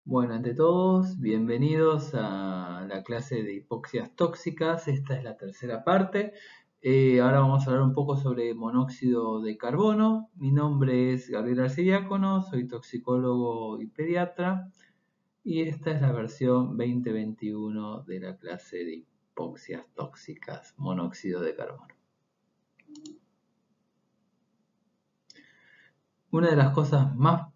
Bueno, ante todos, bienvenidos a la clase de hipoxias tóxicas. Esta es la tercera parte. Ahora vamos a hablar un poco sobre monóxido de carbono. Mi nombre es Gabriel Arcediácono, soy toxicólogo y pediatra. Y esta es la versión 2021 de la clase de hipoxias tóxicas, monóxido de carbono. Una de las cosas más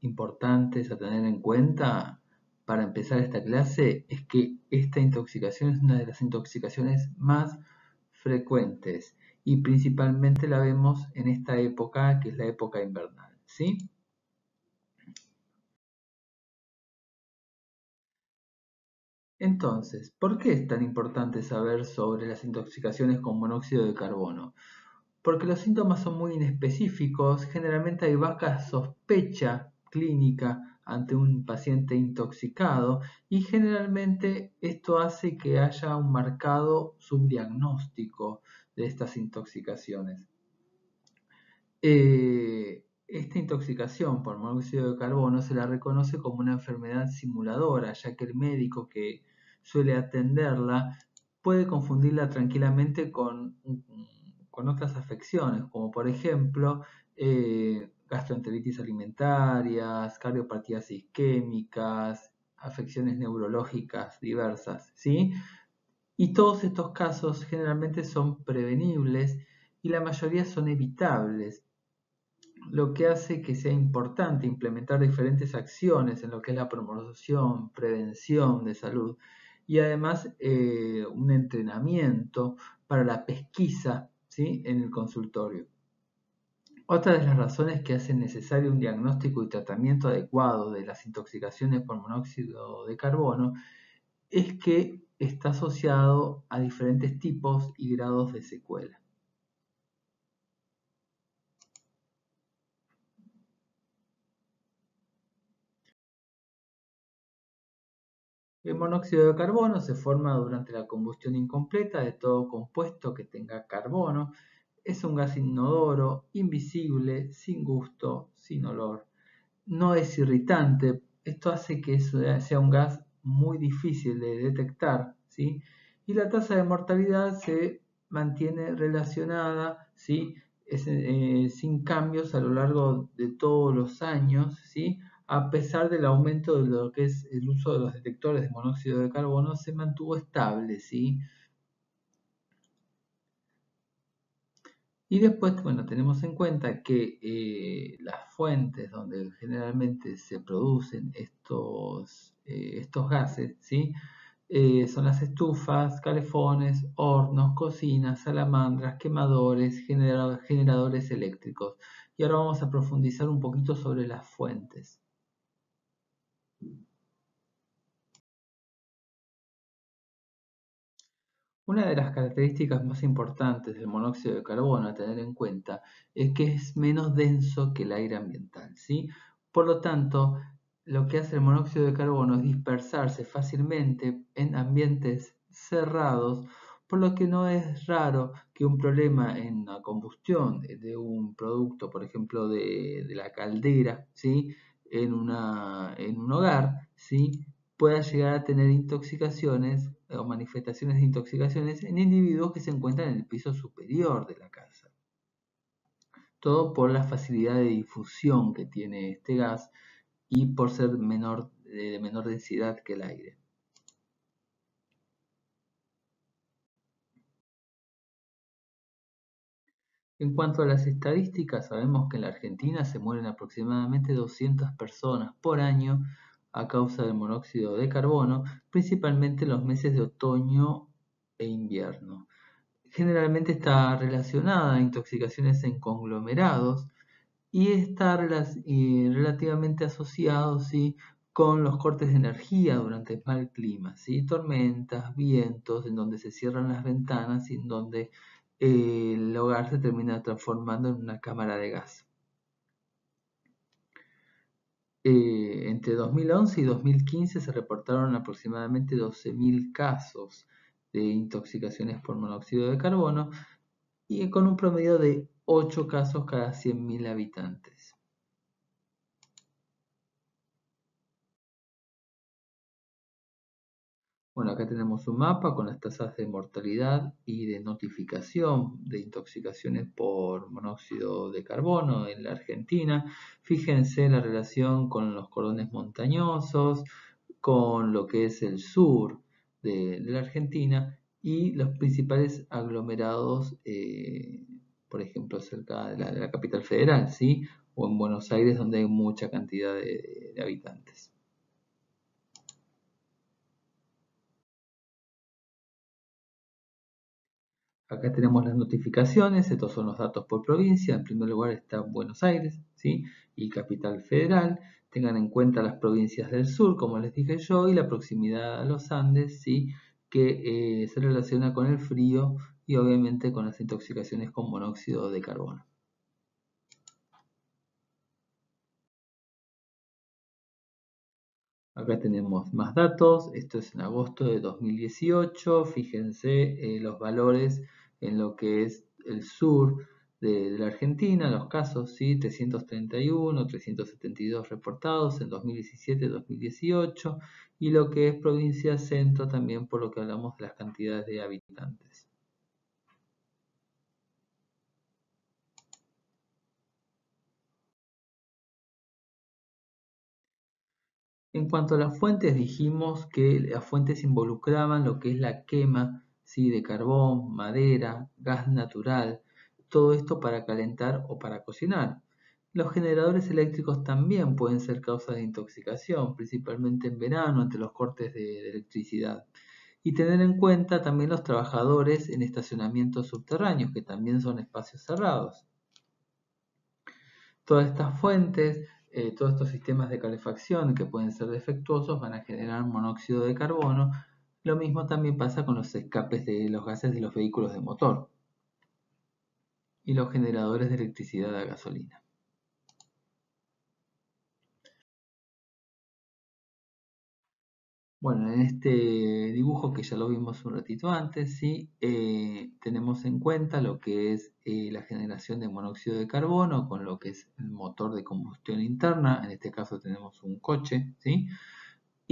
importantes a tener en cuenta para empezar esta clase es que esta intoxicación es una de las intoxicaciones más frecuentes y principalmente la vemos en esta época que es la época invernal, ¿sí? Entonces, ¿por qué es tan importante saber sobre las intoxicaciones con monóxido de carbono? Porque los síntomas son muy inespecíficos, generalmente hay baja sospecha clínica ante un paciente intoxicado y generalmente esto hace que haya un marcado subdiagnóstico de estas intoxicaciones. Esta intoxicación por monóxido de carbono se la reconoce como una enfermedad simuladora, ya que el médico que suele atenderla puede confundirla tranquilamente con otras afecciones, como por ejemplo gastroenteritis alimentarias, cardiopatías isquémicas, afecciones neurológicas diversas, ¿sí? Y todos estos casos generalmente son prevenibles y la mayoría son evitables, lo que hace que sea importante implementar diferentes acciones en lo que es la promoción, prevención de salud y además un entrenamiento para la pesquisa, ¿sí?, en el consultorio. Otra de las razones que hacen necesario un diagnóstico y tratamiento adecuado de las intoxicaciones por monóxido de carbono es que está asociado a diferentes tipos y grados de secuela. El monóxido de carbono se forma durante la combustión incompleta de todo compuesto que tenga carbono. Es un gas inodoro, invisible, sin gusto, sin olor. No es irritante. Esto hace que sea un gas muy difícil de detectar, ¿sí? Y la tasa de mortalidad se mantiene relacionada, ¿sí?, sin cambios a lo largo de todos los años, ¿sí?, a pesar del aumento de lo que es el uso de los detectores de monóxido de carbono, se mantuvo estable, ¿sí? Y después, bueno, tenemos en cuenta que las fuentes donde generalmente se producen estos gases, ¿sí?, son las estufas, calefones, hornos, cocinas, salamandras, quemadores, generadores eléctricos. Y ahora vamos a profundizar un poquito sobre las fuentes. Una de las características más importantes del monóxido de carbono a tener en cuenta es que es menos denso que el aire ambiental, ¿sí? Por lo tanto, lo que hace el monóxido de carbono es dispersarse fácilmente en ambientes cerrados, por lo que no es raro que un problema en la combustión de un producto, por ejemplo, de la caldera, ¿sí?, en un hogar, ¿sí?, pueda llegar a tener intoxicaciones o manifestaciones de intoxicaciones en individuos que se encuentran en el piso superior de la casa. Todo por la facilidad de difusión que tiene este gas y por ser de menor densidad que el aire. En cuanto a las estadísticas, sabemos que en la Argentina se mueren aproximadamente 200 personas por año a causa del monóxido de carbono, principalmente en los meses de otoño e invierno. Generalmente está relacionada a intoxicaciones en conglomerados y está relativamente asociado, ¿sí?, con los cortes de energía durante el mal clima, ¿sí?, tormentas, vientos, en donde se cierran las ventanas y en donde el hogar se termina transformando en una cámara de gas. Entre 2011 y 2015 se reportaron aproximadamente 12.000 casos de intoxicaciones por monóxido de carbono y con un promedio de 8 casos cada 100.000 habitantes. Bueno, acá tenemos un mapa con las tasas de mortalidad y de notificación de intoxicaciones por monóxido de carbono en la Argentina. Fíjense la relación con los cordones montañosos, con lo que es el sur de la Argentina y los principales aglomerados, por ejemplo, cerca de la capital federal, ¿sí? O en Buenos Aires, donde hay mucha cantidad de habitantes. Acá tenemos las notificaciones, estos son los datos por provincia. En primer lugar está Buenos Aires, ¿sí? Y Capital Federal. Tengan en cuenta las provincias del sur, como les dije yo, y la proximidad a los Andes, ¿sí? Que se relaciona con el frío y obviamente con las intoxicaciones con monóxido de carbono. Acá tenemos más datos, esto es en agosto de 2018, fíjense los valores en lo que es el sur de la Argentina, los casos, ¿sí? 331, 372 reportados en 2017-2018 y lo que es provincia centro también por lo que hablamos de las cantidades de habitantes. En cuanto a las fuentes, dijimos que las fuentes involucraban lo que es la quema, ¿sí? De carbón, madera, gas natural, todo esto para calentar o para cocinar. Los generadores eléctricos también pueden ser causa de intoxicación, principalmente en verano ante los cortes de electricidad. Y tener en cuenta también los trabajadores en estacionamientos subterráneos, que también son espacios cerrados. Todas estas fuentes, todos estos sistemas de calefacción que pueden ser defectuosos van a generar monóxido de carbono. Lo mismo también pasa con los escapes de los gases de los vehículos de motor y los generadores de electricidad a gasolina. Bueno, en este dibujo que ya lo vimos un ratito antes, ¿sí? Tenemos en cuenta lo que es la generación de monóxido de carbono con lo que es el motor de combustión interna, en este caso tenemos un coche, ¿sí?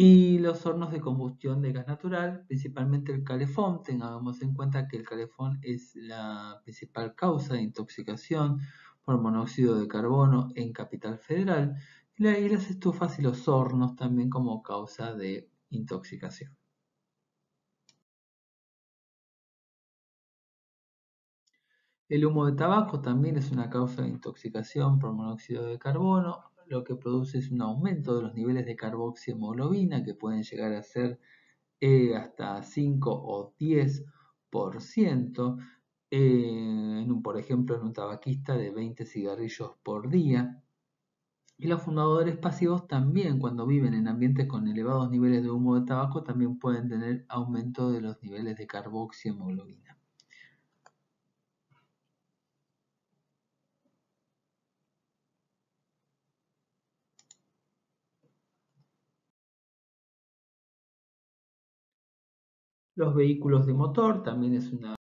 Y los hornos de combustión de gas natural, principalmente el calefón. Tengamos en cuenta que el calefón es la principal causa de intoxicación por monóxido de carbono en Capital Federal y las estufas y los hornos también como causa de intoxicación. El humo de tabaco también es una causa de intoxicación por monóxido de carbono. Lo que produce es un aumento de los niveles de carboxihemoglobina que pueden llegar a ser hasta 5 o 10%, por ejemplo, en un tabaquista de 20 cigarrillos por día. Y los fumadores pasivos también, cuando viven en ambientes con elevados niveles de humo de tabaco, también pueden tener aumento de los niveles de carboxihemoglobina. Los vehículos de motor también es una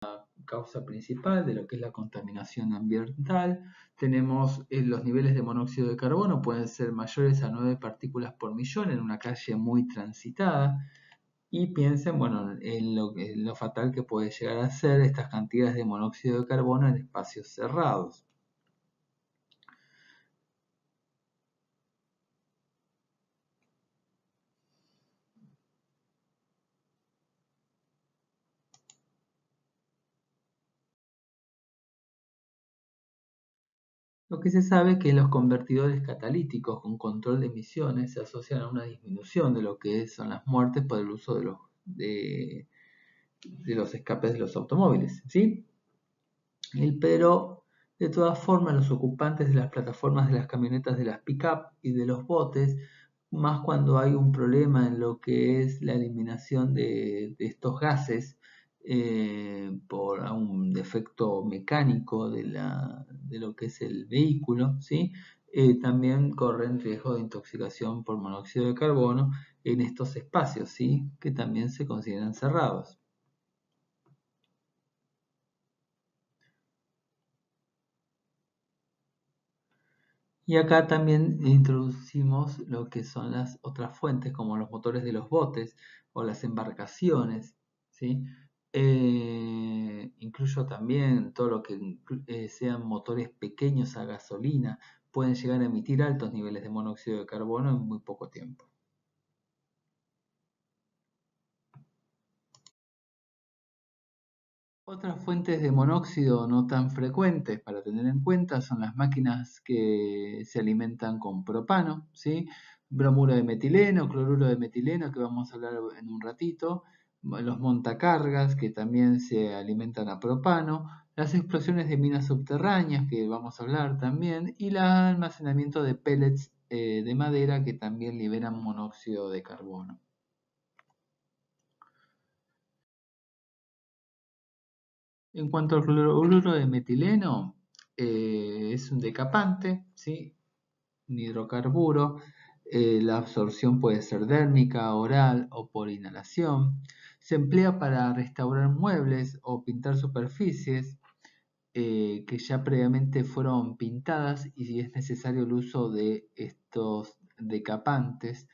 causa principal de lo que es la contaminación ambiental. Tenemos los niveles de monóxido de carbono pueden ser mayores a 9 partículas por millón en una calle muy transitada. Y piensen, bueno, en lo fatal que puede llegar a ser estas cantidades de monóxido de carbono en espacios cerrados. Lo que se sabe es que los convertidores catalíticos con control de emisiones se asocian a una disminución de lo que son las muertes por el uso de los escapes de los automóviles, ¿sí? Pero de todas formas los ocupantes de las plataformas de las camionetas de las pick-up y de los botes, más cuando hay un problema en lo que es la eliminación de estos gases por un defecto mecánico de lo que es el vehículo, ¿sí? También corren riesgo de intoxicación por monóxido de carbono en estos espacios, ¿sí? Que también se consideran cerrados. Y acá también introducimos lo que son las otras fuentes, como los motores de los botes. o las embarcaciones, ¿sí? Incluyo también todo lo que sean motores pequeños a gasolina, pueden llegar a emitir altos niveles de monóxido de carbono en muy poco tiempo. Otras fuentes de monóxido no tan frecuentes para tener en cuenta son las máquinas que se alimentan con propano, ¿sí? Bromuro de metileno, cloruro de metileno, que vamos a hablar en un ratito, los montacargas, que también se alimentan a propano, las explosiones de minas subterráneas, que vamos a hablar también, y el almacenamiento de pellets de madera, que también liberan monóxido de carbono. En cuanto al cloruro de metileno, es un decapante, ¿sí? Un hidrocarburo. La absorción puede ser dérmica, oral o por inhalación. Se emplea para restaurar muebles o pintar superficies que ya previamente fueron pintadas y si es necesario el uso de estos decapantes.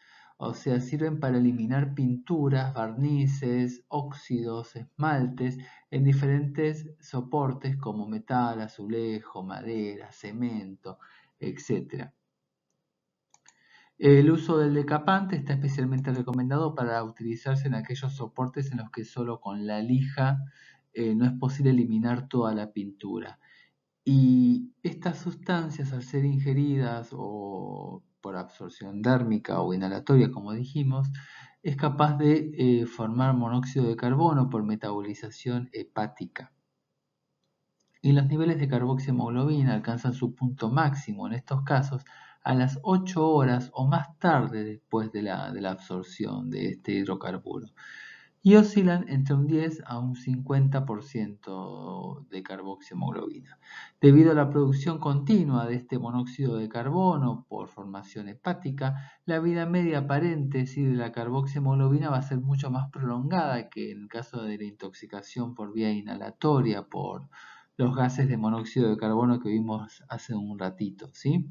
O sea, sirven para eliminar pinturas, barnices, óxidos, esmaltes en diferentes soportes como metal, azulejo, madera, cemento, etc. El uso del decapante está especialmente recomendado para utilizarse en aquellos soportes en los que solo con la lija no es posible eliminar toda la pintura. Y estas sustancias, al ser ingeridas o por absorción dérmica o inhalatoria, como dijimos, es capaz de formar monóxido de carbono por metabolización hepática. Y los niveles de carboxihemoglobina alcanzan su punto máximo en estos casos a las 8 horas o más tarde después de la absorción de este hidrocarburo y oscilan entre un 10 a un 50% de carboxihemoglobina. Debido a la producción continua de este monóxido de carbono por formación hepática, la vida media aparente de la carboxihemoglobina va a ser mucho más prolongada que en el caso de la intoxicación por vía inhalatoria por los gases de monóxido de carbono que vimos hace un ratito, ¿sí?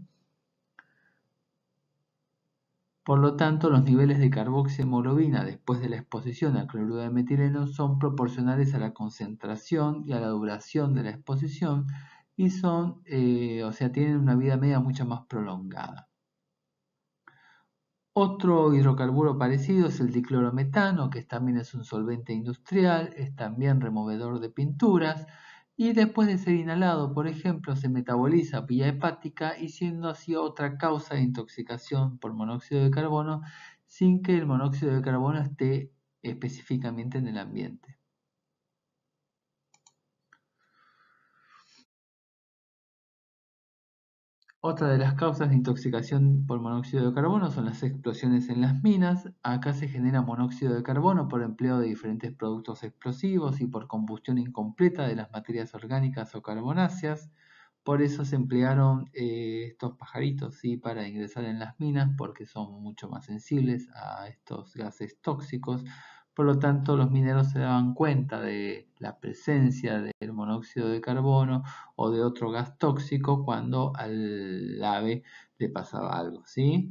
Por lo tanto, los niveles de carboxihemoglobina después de la exposición al cloruro de metileno son proporcionales a la concentración y a la duración de la exposición y son, o sea, tienen una vida media mucho más prolongada. Otro hidrocarburo parecido es el diclorometano, que también es un solvente industrial, es también removedor de pinturas y después de ser inhalado, por ejemplo, se metaboliza vía hepática y siendo así otra causa de intoxicación por monóxido de carbono sin que el monóxido de carbono esté específicamente en el ambiente. Otra de las causas de intoxicación por monóxido de carbono son las explosiones en las minas. Acá se genera monóxido de carbono por empleo de diferentes productos explosivos y por combustión incompleta de las materias orgánicas o carbonáceas. Por eso se emplearon estos pajaritos, ¿sí? Para ingresar en las minas porque son mucho más sensibles a estos gases tóxicos. Por lo tanto, los mineros se daban cuenta de la presencia del monóxido de carbono o de otro gas tóxico cuando al ave le pasaba algo, ¿sí?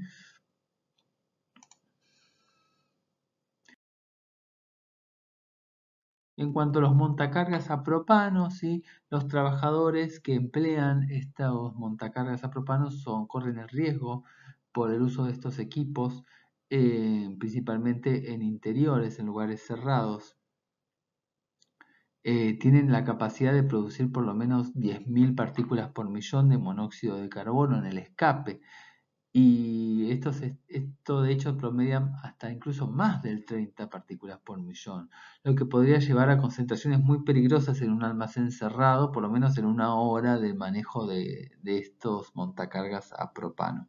En cuanto a los montacargas a propano, ¿sí? Los trabajadores que emplean estos montacargas a propano corren el riesgo por el uso de estos equipos, principalmente en interiores, en lugares cerrados. Tienen la capacidad de producir por lo menos 10.000 partículas por millón de monóxido de carbono en el escape. Y esto de hecho promedian hasta incluso más del 30 partículas por millón, lo que podría llevar a concentraciones muy peligrosas en un almacén cerrado, por lo menos en una hora de manejo de estos montacargas a propano.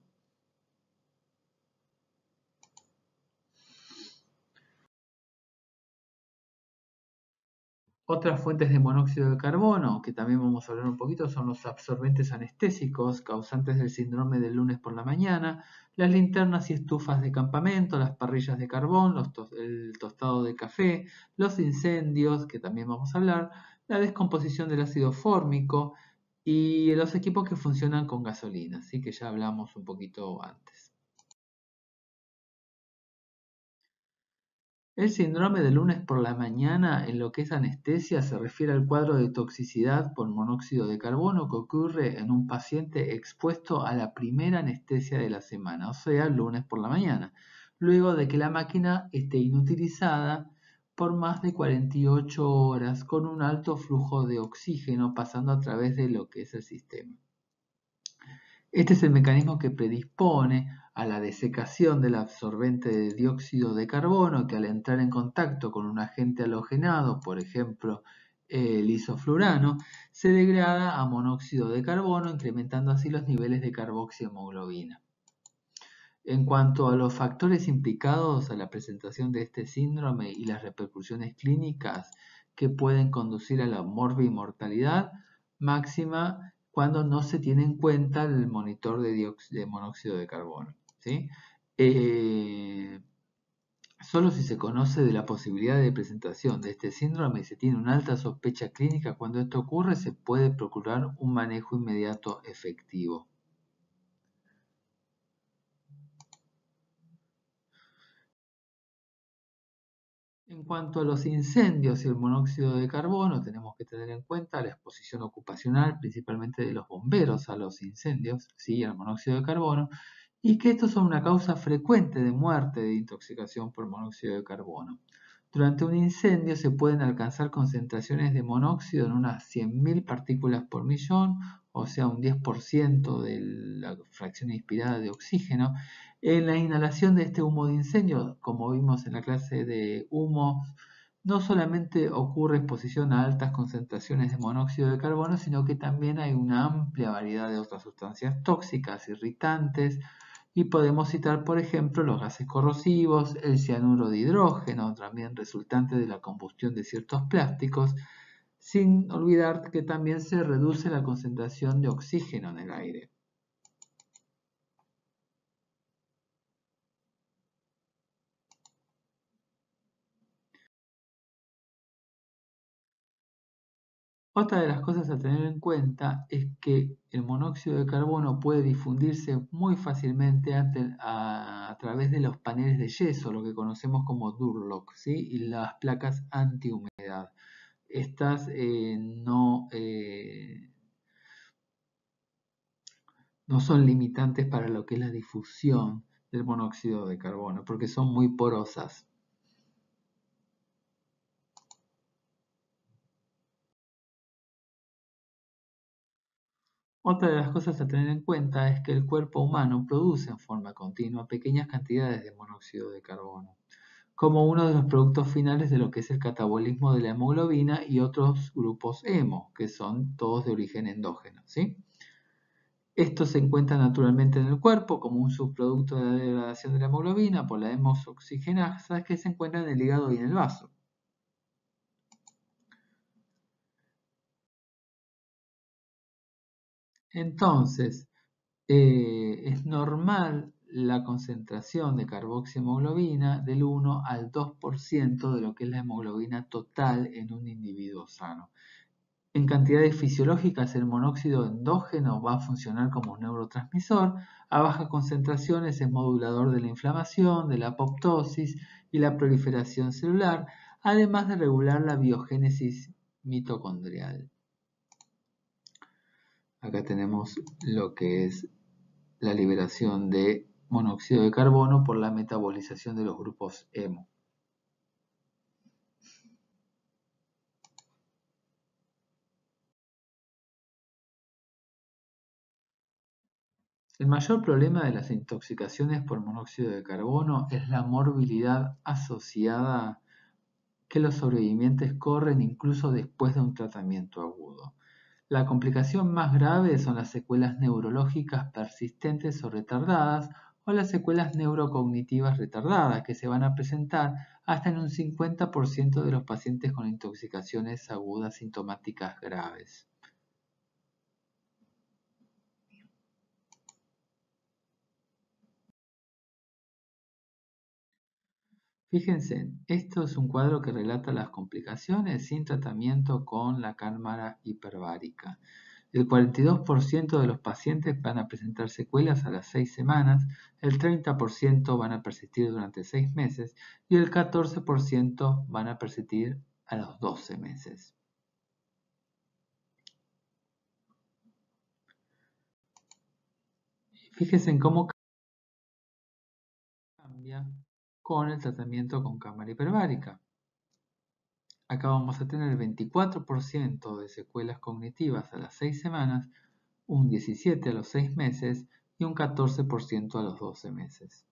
Otras fuentes de monóxido de carbono, que también vamos a hablar un poquito, son los absorbentes anestésicos, causantes del síndrome del lunes por la mañana, las linternas y estufas de campamento, las parrillas de carbón, el tostado de café, los incendios, que también vamos a hablar, la descomposición del ácido fórmico y los equipos que funcionan con gasolina, así que ya hablamos un poquito antes. El síndrome de lunes por la mañana, en lo que es anestesia, se refiere al cuadro de toxicidad por monóxido de carbono que ocurre en un paciente expuesto a la primera anestesia de la semana, o sea, el lunes por la mañana, luego de que la máquina esté inutilizada por más de 48 horas con un alto flujo de oxígeno pasando a través de lo que es el sistema. Este es el mecanismo que predispone a la desecación del absorbente de dióxido de carbono que al entrar en contacto con un agente halogenado, por ejemplo el isoflurano, se degrada a monóxido de carbono, incrementando así los niveles de carboxihemoglobina. En cuanto a los factores implicados a la presentación de este síndrome y las repercusiones clínicas que pueden conducir a la morbimortalidad máxima cuando no se tiene en cuenta el monitor de monóxido de carbono, ¿sí? Solo si se conoce de la posibilidad de presentación de este síndrome y se tiene una alta sospecha clínica cuando esto ocurre, se puede procurar un manejo inmediato efectivo. En cuanto a los incendios y el monóxido de carbono, tenemos que tener en cuenta la exposición ocupacional, principalmente de los bomberos a los incendios, ¿sí? Al monóxido de carbono, y que estos son una causa frecuente de muerte de intoxicación por monóxido de carbono. Durante un incendio se pueden alcanzar concentraciones de monóxido en unas 100.000 partículas por millón, o sea, un 10% de la fracción inspirada de oxígeno. En la inhalación de este humo de incendio, como vimos en la clase de humo, no solamente ocurre exposición a altas concentraciones de monóxido de carbono, sino que también hay una amplia variedad de otras sustancias tóxicas, irritantes, y podemos citar, por ejemplo, los gases corrosivos, el cianuro de hidrógeno, también resultante de la combustión de ciertos plásticos, sin olvidar que también se reduce la concentración de oxígeno en el aire. Otra de las cosas a tener en cuenta es que el monóxido de carbono puede difundirse muy fácilmente a través de los paneles de yeso, lo que conocemos como Durlock, ¿sí? Y las placas antihumedad. Estas no son limitantes para lo que es la difusión del monóxido de carbono, porque son muy porosas. Otra de las cosas a tener en cuenta es que el cuerpo humano produce en forma continua pequeñas cantidades de monóxido de carbono, como uno de los productos finales de lo que es el catabolismo de la hemoglobina y otros grupos hemo, que son todos de origen endógeno, ¿sí? Esto se encuentra naturalmente en el cuerpo como un subproducto de la degradación de la hemoglobina por la hemosoxigenasa que se encuentra en el hígado y en el vaso. Entonces, es normal la concentración de carboxihemoglobina del 1 al 2% de lo que es la hemoglobina total en un individuo sano. En cantidades fisiológicas, el monóxido endógeno va a funcionar como un neurotransmisor. A bajas concentraciones es modulador de la inflamación, de la apoptosis y la proliferación celular, además de regular la biogénesis mitocondrial. Acá tenemos lo que es la liberación de monóxido de carbono por la metabolización de los grupos hemo. El mayor problema de las intoxicaciones por monóxido de carbono es la morbilidad asociada que los sobrevivientes corren incluso después de un tratamiento agudo. La complicación más grave son las secuelas neurológicas persistentes o retardadas o las secuelas neurocognitivas retardadas que se van a presentar hasta en un 50% de los pacientes con intoxicaciones agudas sintomáticas graves. Fíjense, esto es un cuadro que relata las complicaciones sin tratamiento con la cámara hiperbárica. El 42% de los pacientes van a presentar secuelas a las 6 semanas, el 30% van a persistir durante 6 meses y el 14% van a persistir a los 12 meses. Fíjense en cómo cambia con el tratamiento con cámara hiperbárica. Acá vamos a tener el 24% de secuelas cognitivas a las 6 semanas, un 17% a los 6 meses y un 14% a los 12 meses.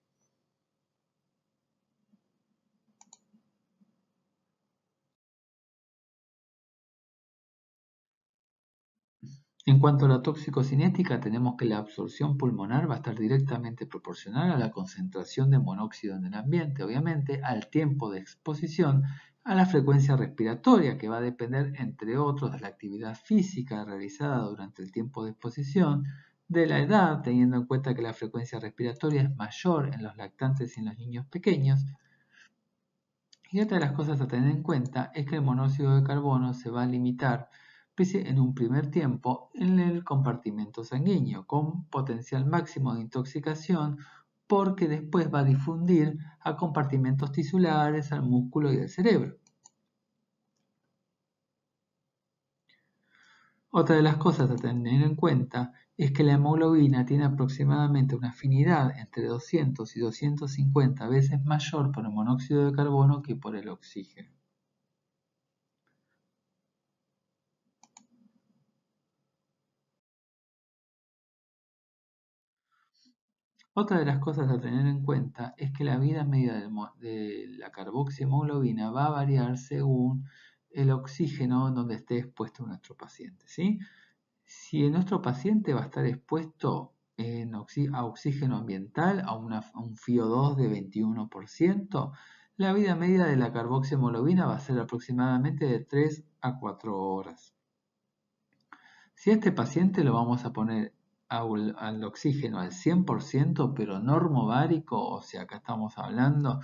En cuanto a la toxicocinética, tenemos que la absorción pulmonar va a estar directamente proporcional a la concentración de monóxido en el ambiente, obviamente, al tiempo de exposición, a la frecuencia respiratoria, que va a depender, entre otros, de la actividad física realizada durante el tiempo de exposición, de la edad, teniendo en cuenta que la frecuencia respiratoria es mayor en los lactantes y en los niños pequeños. Y otra de las cosas a tener en cuenta es que el monóxido de carbono se va a limitar en un primer tiempo en el compartimento sanguíneo, con potencial máximo de intoxicación, porque después va a difundir a compartimentos tisulares, al músculo y al cerebro. Otra de las cosas a tener en cuenta es que la hemoglobina tiene aproximadamente una afinidad entre 200 y 250 veces mayor por el monóxido de carbono que por el oxígeno. Otra de las cosas a tener en cuenta es que la vida media de la carboxihemoglobina va a variar según el oxígeno donde esté expuesto nuestro paciente, ¿sí? Si nuestro paciente va a estar expuesto a oxígeno ambiental, a un FiO2 de 21%, la vida media de la carboxihemoglobina va a ser aproximadamente de 3 a 4 horas. Si a este paciente lo vamos a poner al oxígeno al 100%, pero normovárico, o sea, acá estamos hablando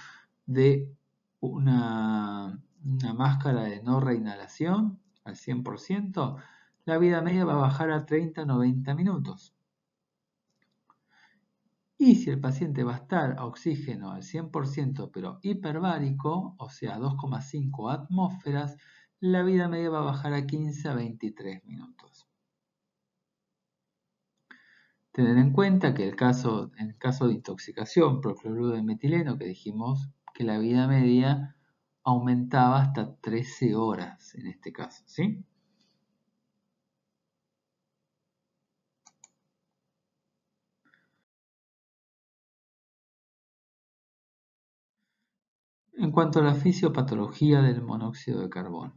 de una máscara de no reinhalación al 100%, la vida media va a bajar a 30-90 minutos. Y si el paciente va a estar a oxígeno al 100%, pero hiperbárico, o sea, 2,5 atmósferas, la vida media va a bajar a 15 a 23 minutos. Tener en cuenta que en el caso de intoxicación por cloruro de metileno, que dijimos que la vida media aumentaba hasta 13 horas en este caso, ¿sí? En cuanto a la fisiopatología del monóxido de carbono.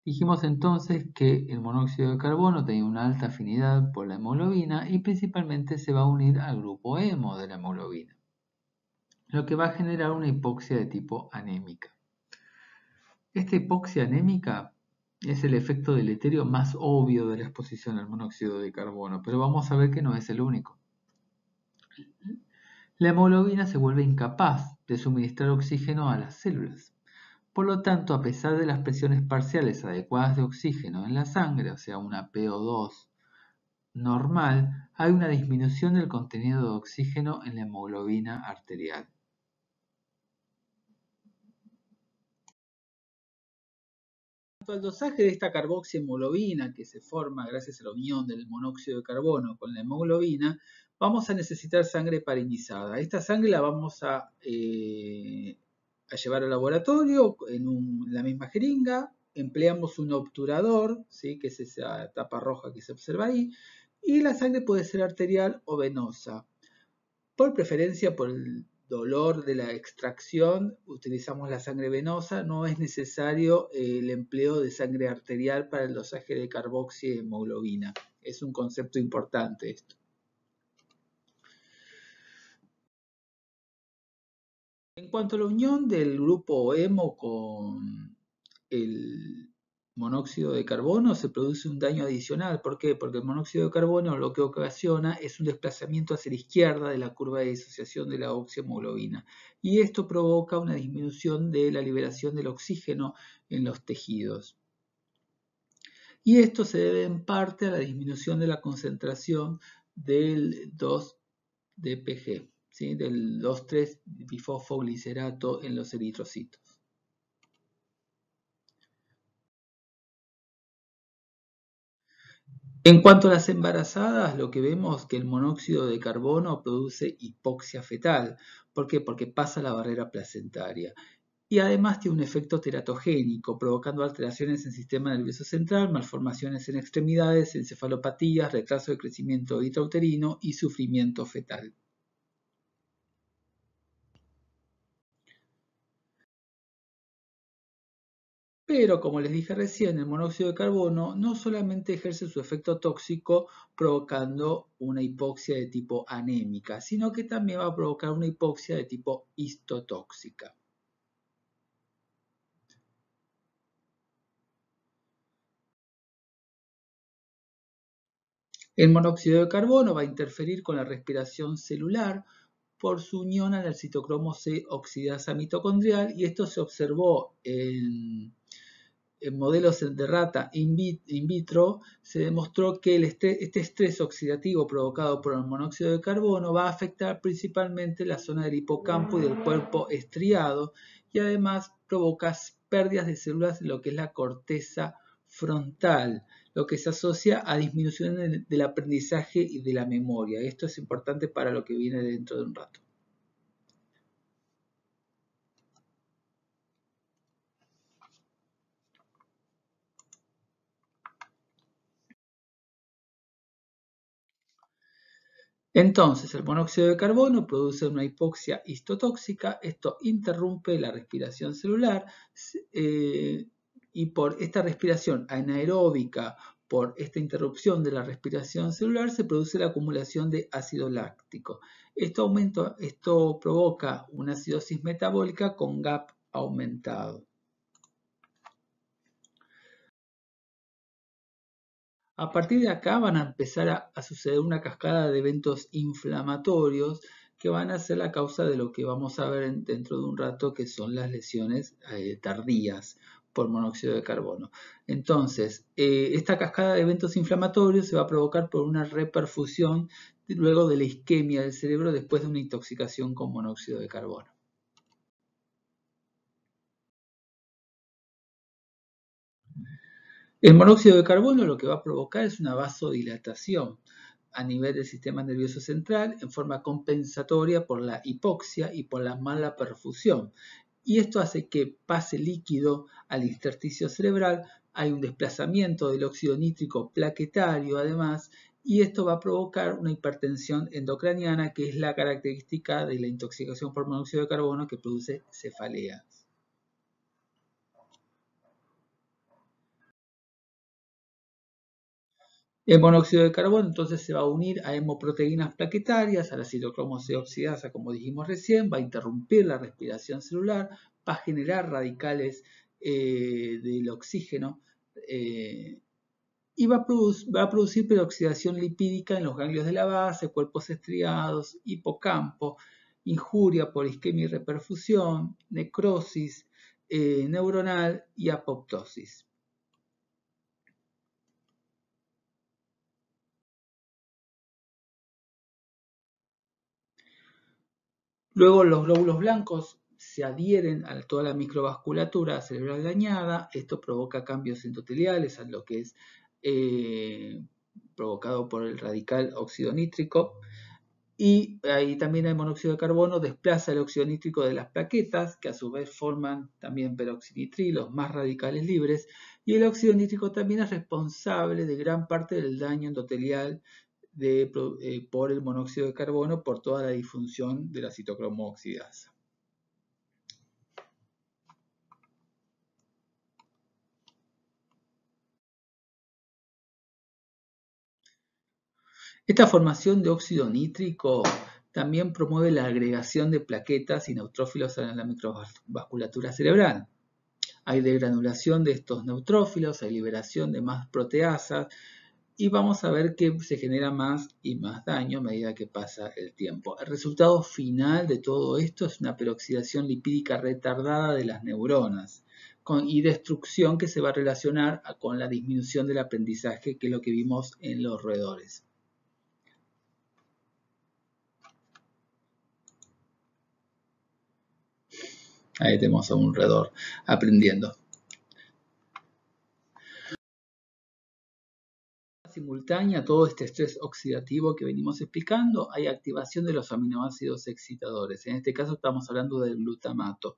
Dijimos entonces que el monóxido de carbono tenía una alta afinidad por la hemoglobina y principalmente se va a unir al grupo hemo de la hemoglobina, lo que va a generar una hipoxia de tipo anémica. Esta hipoxia anémica es el efecto deleterio más obvio de la exposición al monóxido de carbono, pero vamos a ver que no es el único. La hemoglobina se vuelve incapaz de suministrar oxígeno a las células. Por lo tanto, a pesar de las presiones parciales adecuadas de oxígeno en la sangre, o sea, una PO2 normal, hay una disminución del contenido de oxígeno en la hemoglobina arterial. El dosaje de esta carboxihemoglobina que se forma gracias a la unión del monóxido de carbono con la hemoglobina, vamos a necesitar sangre parinizada. Esta sangre la vamos a llevar al laboratorio en la misma jeringa. Empleamos un obturador, ¿sí? Que es esa tapa roja que se observa ahí, y la sangre puede ser arterial o venosa. Por preferencia, por el dolor de la extracción, utilizamos la sangre venosa. No es necesario el empleo de sangre arterial para el dosaje de carboxihemoglobina. Es un concepto importante esto. En cuanto a la unión del grupo hemo con el monóxido de carbono se produce un daño adicional. ¿Por qué? Porque el monóxido de carbono lo que ocasiona es un desplazamiento hacia la izquierda de la curva de disociación de la oxihemoglobina. Y esto provoca una disminución de la liberación del oxígeno en los tejidos. Y esto se debe en parte a la disminución de la concentración del 2-DPG, ¿sí? Del 2,3-bifosfoglicerato en los eritrocitos. En cuanto a las embarazadas, lo que vemos es que el monóxido de carbono produce hipoxia fetal. ¿Por qué? Porque pasa la barrera placentaria. Y además tiene un efecto teratogénico, provocando alteraciones en el sistema nervioso central, malformaciones en extremidades, encefalopatías, retraso de crecimiento intrauterino y sufrimiento fetal. Pero, como les dije recién, el monóxido de carbono no solamente ejerce su efecto tóxico provocando una hipoxia de tipo anémica, sino que también va a provocar una hipoxia de tipo histotóxica. El monóxido de carbono va a interferir con la respiración celular por su unión al citocromo C oxidasa mitocondrial, y esto se observó en modelos de rata in vitro. Se demostró que este estrés oxidativo provocado por el monóxido de carbono va a afectar principalmente la zona del hipocampo y del cuerpo estriado, y además provoca pérdidas de células en lo que es la corteza frontal, lo que se asocia a disminución del aprendizaje y de la memoria. Esto es importante para lo que viene dentro de un rato. Entonces, el monóxido de carbono produce una hipoxia histotóxica. Esto interrumpe la respiración celular, y por esta respiración anaeróbica, por esta interrupción de la respiración celular, se produce la acumulación de ácido láctico. Esto provoca una acidosis metabólica con GAP aumentado. A partir de acá van a empezar a suceder una cascada de eventos inflamatorios que van a ser la causa de lo que vamos a ver dentro de un rato, que son las lesiones tardías por monóxido de carbono. Entonces, esta cascada de eventos inflamatorios se va a provocar por una reperfusión luego de la isquemia del cerebro después de una intoxicación con monóxido de carbono. El monóxido de carbono lo que va a provocar es una vasodilatación a nivel del sistema nervioso central en forma compensatoria por la hipoxia y por la mala perfusión. Y esto hace que pase líquido al intersticio cerebral, hay un desplazamiento del óxido nítrico plaquetario además, y esto va a provocar una hipertensión endocraniana, que es la característica de la intoxicación por monóxido de carbono que produce cefalea. El monóxido de carbono entonces se va a unir a hemoproteínas plaquetarias, a la citocromo C oxidasa, como dijimos recién, va a interrumpir la respiración celular, va a generar radicales del oxígeno y va a producir peroxidación lipídica en los ganglios de la base, cuerpos estriados, hipocampo, injuria por isquemia y reperfusión, necrosis neuronal y apoptosis. Luego los glóbulos blancos se adhieren a toda la microvasculatura cerebral dañada. Esto provoca cambios endoteliales, a lo que es provocado por el radical óxido nítrico. Y ahí también el monóxido de carbono desplaza el óxido nítrico de las plaquetas, que a su vez forman también peroxinitrilos, más radicales libres. Y el óxido nítrico también es responsable de gran parte del daño endotelial por el monóxido de carbono, por toda la disfunción de la citocromo oxidasa. Esta formación de óxido nítrico también promueve la agregación de plaquetas y neutrófilos en la microvasculatura cerebral. hay degranulación de estos neutrófilos, hay liberación de más proteasas, y vamos a ver que se genera más y más daño a medida que pasa el tiempo. El resultado final de todo esto es una peroxidación lipídica retardada de las neuronas y destrucción que se va a relacionar con la disminución del aprendizaje, que es lo que vimos en los roedores. Ahí tenemos a un roedor aprendiendo. Simultánea a todo este estrés oxidativo que venimos explicando, hay activación de los aminoácidos excitadores. En este caso estamos hablando del glutamato,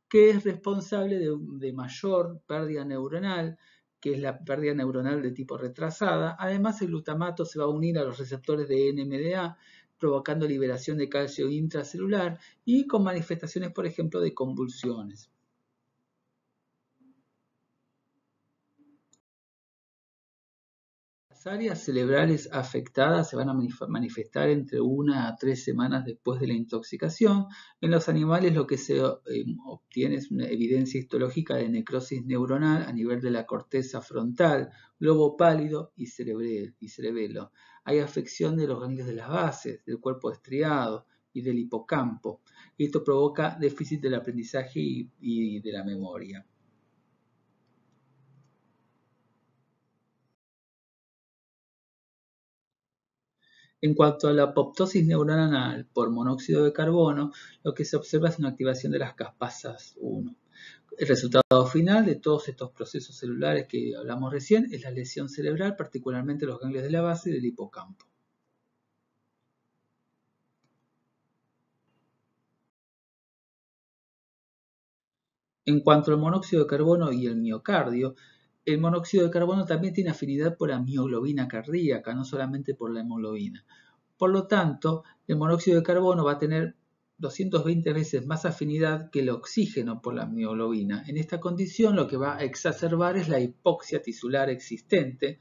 que es responsable de mayor pérdida neuronal, que es la pérdida neuronal de tipo retrasada. Además, el glutamato se va a unir a los receptores de NMDA, provocando liberación de calcio intracelular y con manifestaciones, por ejemplo, de convulsiones. Las áreas cerebrales afectadas se van a manifestar entre 1 a 3 semanas después de la intoxicación. En los animales lo que se obtiene es una evidencia histológica de necrosis neuronal a nivel de la corteza frontal, globo pálido y cerebelo. Hay afección de los ganglios de las bases, del cuerpo estriado y del hipocampo. Y esto provoca déficit del aprendizaje y de la memoria. En cuanto a la apoptosis neuronal por monóxido de carbono, lo que se observa es una activación de las caspasas 1. El resultado final de todos estos procesos celulares que hablamos recién es la lesión cerebral, particularmente los ganglios de la base y del hipocampo. En cuanto al monóxido de carbono y el miocardio, el monóxido de carbono también tiene afinidad por la mioglobina cardíaca, no solamente por la hemoglobina. Por lo tanto, el monóxido de carbono va a tener 220 veces más afinidad que el oxígeno por la mioglobina. En esta condición lo que va a exacerbar es la hipoxia tisular existente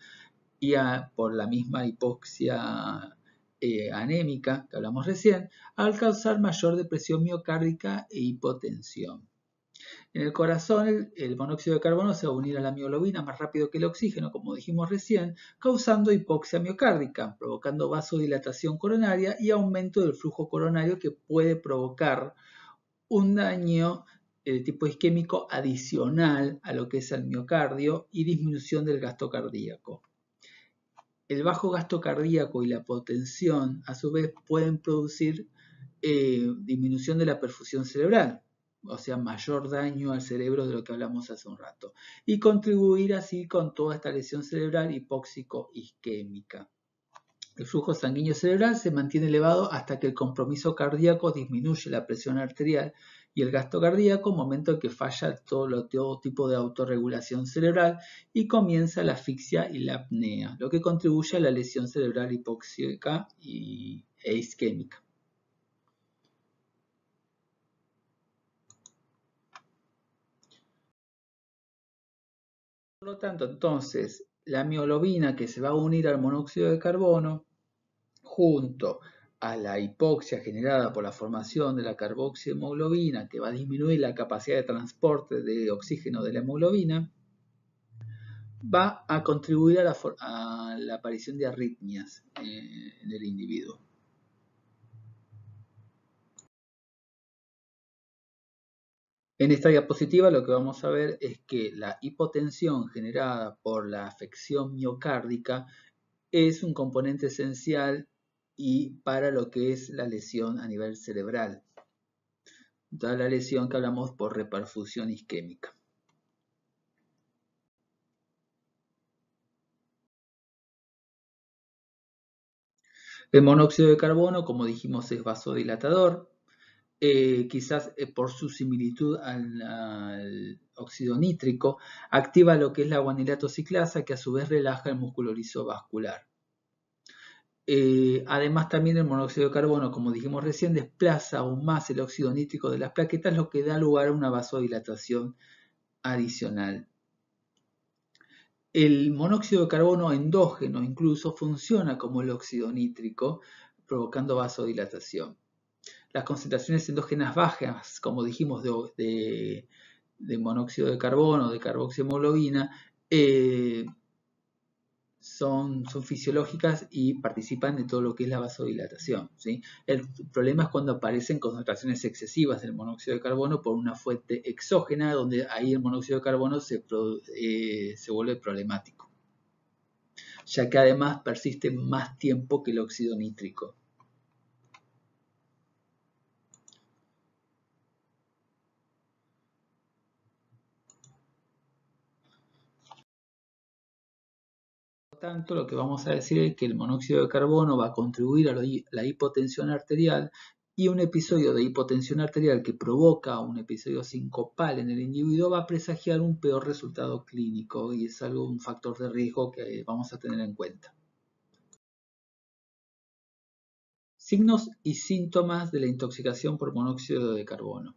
y por la misma hipoxia anémica que hablamos recién, al causar mayor depresión miocárdica e hipotensión. En el corazón, el monóxido de carbono se va a unir a la mioglobina más rápido que el oxígeno, como dijimos recién, causando hipoxia miocárdica, provocando vasodilatación coronaria y aumento del flujo coronario que puede provocar un daño de tipo isquémico adicional a lo que es el miocardio y disminución del gasto cardíaco. El bajo gasto cardíaco y la hipotensión, a su vez, pueden producir disminución de la perfusión cerebral, o sea, mayor daño al cerebro de lo que hablamos hace un rato, y contribuir así con toda esta lesión cerebral hipóxico-isquémica. El flujo sanguíneo cerebral se mantiene elevado hasta que el compromiso cardíaco disminuye la presión arterial y el gasto cardíaco, momento en que falla todo tipo de autorregulación cerebral y comienza la asfixia y la apnea, lo que contribuye a la lesión cerebral hipóxica e isquémica. Por lo tanto, entonces, la mioglobina que se va a unir al monóxido de carbono, junto a la hipoxia generada por la formación de la carboxihemoglobina, que va a disminuir la capacidad de transporte de oxígeno de la hemoglobina, va a contribuir a la aparición de arritmias en el individuo. En esta diapositiva lo que vamos a ver es que la hipotensión generada por la afección miocárdica es un componente esencial y para lo que es la lesión a nivel cerebral. Toda la lesión que hablamos por reperfusión isquémica. El monóxido de carbono, como dijimos, es vasodilatador. Quizás por su similitud al óxido nítrico, activa lo que es la guanilato ciclasa, que a su vez relaja el músculo liso vascular. Además, también el monóxido de carbono, como dijimos recién, desplaza aún más el óxido nítrico de las plaquetas, lo que da lugar a una vasodilatación adicional. El monóxido de carbono endógeno incluso funciona como el óxido nítrico, provocando vasodilatación. Las concentraciones endógenas bajas, como dijimos, de de monóxido de carbono, de carboxihemoglobina, son fisiológicas y participan de todo lo que es la vasodilatación, ¿sí? El problema es cuando aparecen concentraciones excesivas del monóxido de carbono por una fuente exógena, donde ahí el monóxido de carbono se vuelve problemático, ya que además persiste más tiempo que el óxido nítrico. Por lo tanto, lo que vamos a decir es que el monóxido de carbono va a contribuir a la hipotensión arterial, y un episodio de hipotensión arterial que provoca un episodio sincopal en el individuo va a presagiar un peor resultado clínico, y es un factor de riesgo que vamos a tener en cuenta. Signos y síntomas de la intoxicación por monóxido de carbono.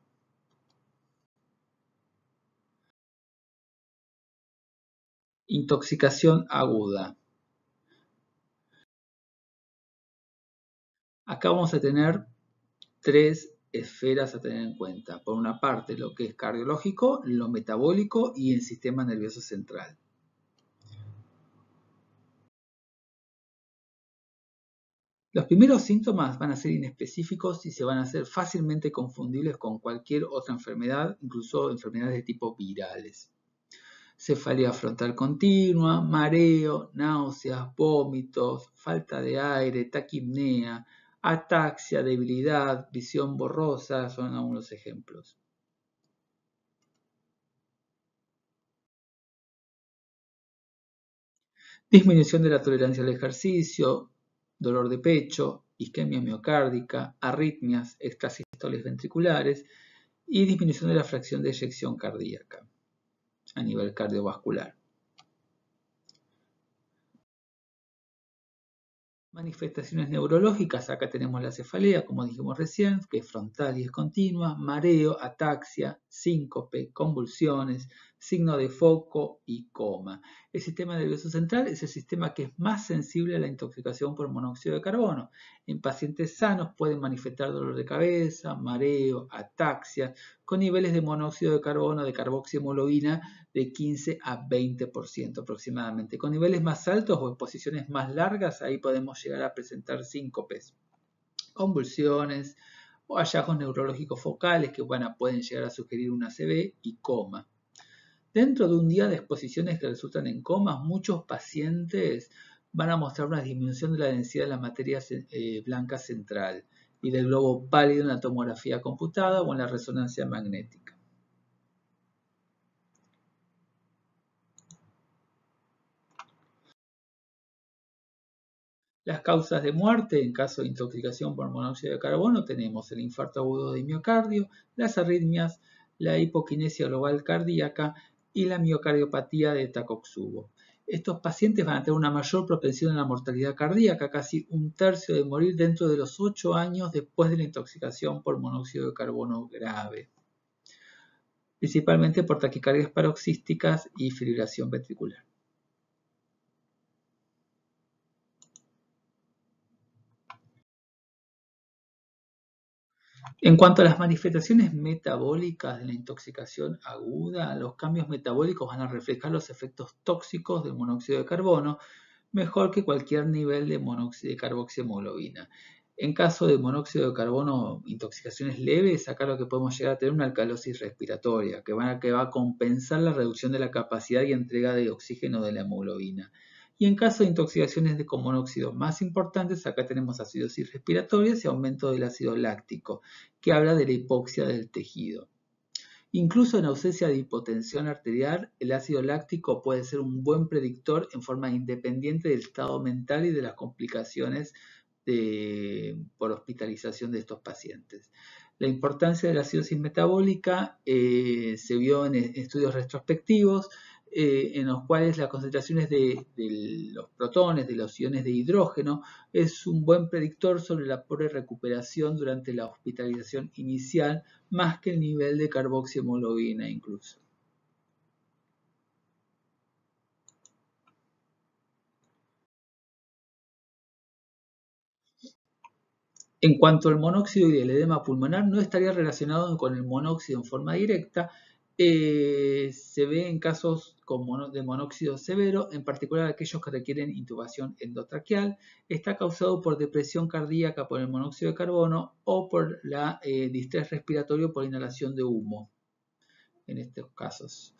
Intoxicación aguda. Acá vamos a tener tres esferas a tener en cuenta. Por una parte, lo que es cardiológico, lo metabólico y el sistema nervioso central. Los primeros síntomas van a ser inespecíficos y se van a hacer fácilmente confundibles con cualquier otra enfermedad, incluso enfermedades de tipo virales. Cefalea frontal continua, mareo, náuseas, vómitos, falta de aire, taquipnea, ataxia, debilidad, visión borrosa, son algunos ejemplos. Disminución de la tolerancia al ejercicio, dolor de pecho, isquemia miocárdica, arritmias extrasístoles ventriculares y disminución de la fracción de eyección cardíaca a nivel cardiovascular. Manifestaciones neurológicas, acá tenemos la cefalea, como dijimos recién, que es frontal y es continua, mareo, ataxia, síncope, convulsiones, signo de foco y coma. El sistema nervioso central es el sistema que es más sensible a la intoxicación por monóxido de carbono. En pacientes sanos pueden manifestar dolor de cabeza, mareo, ataxia, con niveles de monóxido de carbono, de carboxihemoglobina, de 15 a 20% aproximadamente. Con niveles más altos o exposiciones más largas, ahí podemos llegar a presentar síncopes, convulsiones o hallazgos neurológicos focales que pueden llegar a sugerir una ACV y coma. Dentro de un día de exposiciones que resultan en comas, muchos pacientes van a mostrar una disminución de la densidad de la materia blanca central y del globo pálido en la tomografía computada o en la resonancia magnética. Las causas de muerte en caso de intoxicación por monóxido de carbono tenemos el infarto agudo de miocardio, las arritmias, la hipoquinesia global cardíaca y la miocardiopatía de Takotsubo. Estos pacientes van a tener una mayor propensión a la mortalidad cardíaca, casi un tercio de morir dentro de los 8 años después de la intoxicación por monóxido de carbono grave, principalmente por taquicardias paroxísticas y fibrilación ventricular. En cuanto a las manifestaciones metabólicas de la intoxicación aguda, los cambios metabólicos van a reflejar los efectos tóxicos del monóxido de carbono mejor que cualquier nivel de monóxido de carboxihemoglobina. En caso de monóxido de carbono, intoxicaciones leves, acá lo que podemos llegar a tener una alcalosis respiratoria, que va a compensar la reducción de la capacidad y entrega de oxígeno de la hemoglobina. Y en caso de intoxicaciones con monóxido más importantes, acá tenemos acidosis respiratorias y aumento del ácido láctico, que habla de la hipoxia del tejido. Incluso en ausencia de hipotensión arterial, el ácido láctico puede ser un buen predictor en forma independiente del estado mental y de las complicaciones por hospitalización de estos pacientes. La importancia de la acidosis metabólica se vio en estudios retrospectivos, en los cuales las concentraciones de los protones, de los iones de hidrógeno, es un buen predictor sobre la pobre recuperación durante la hospitalización inicial, más que el nivel de carboxihemoglobina incluso. En cuanto al monóxido y el edema pulmonar, no estaría relacionado con el monóxido en forma directa, Se ve en casos de monóxido severo, en particular aquellos que requieren intubación endotraqueal. Está causado por depresión cardíaca por el monóxido de carbono o por la distrés respiratorio por inhalación de humo, en estos casos.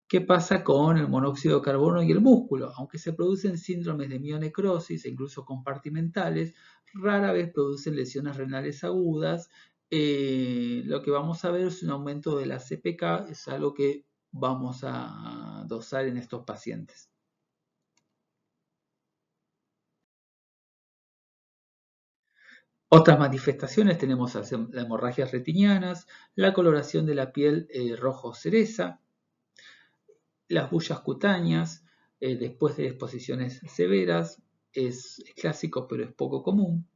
¿Qué pasa con el monóxido de carbono y el músculo? Aunque se producen síndromes de mionecrosis e incluso compartimentales, rara vez producen lesiones renales agudas. Lo que vamos a ver es un aumento de la CPK, es algo que vamos a dosar en estos pacientes. Otras manifestaciones tenemos las hemorragias retinianas, la coloración de la piel rojo cereza, las bullas cutáneas después de exposiciones severas, es clásico pero es poco común.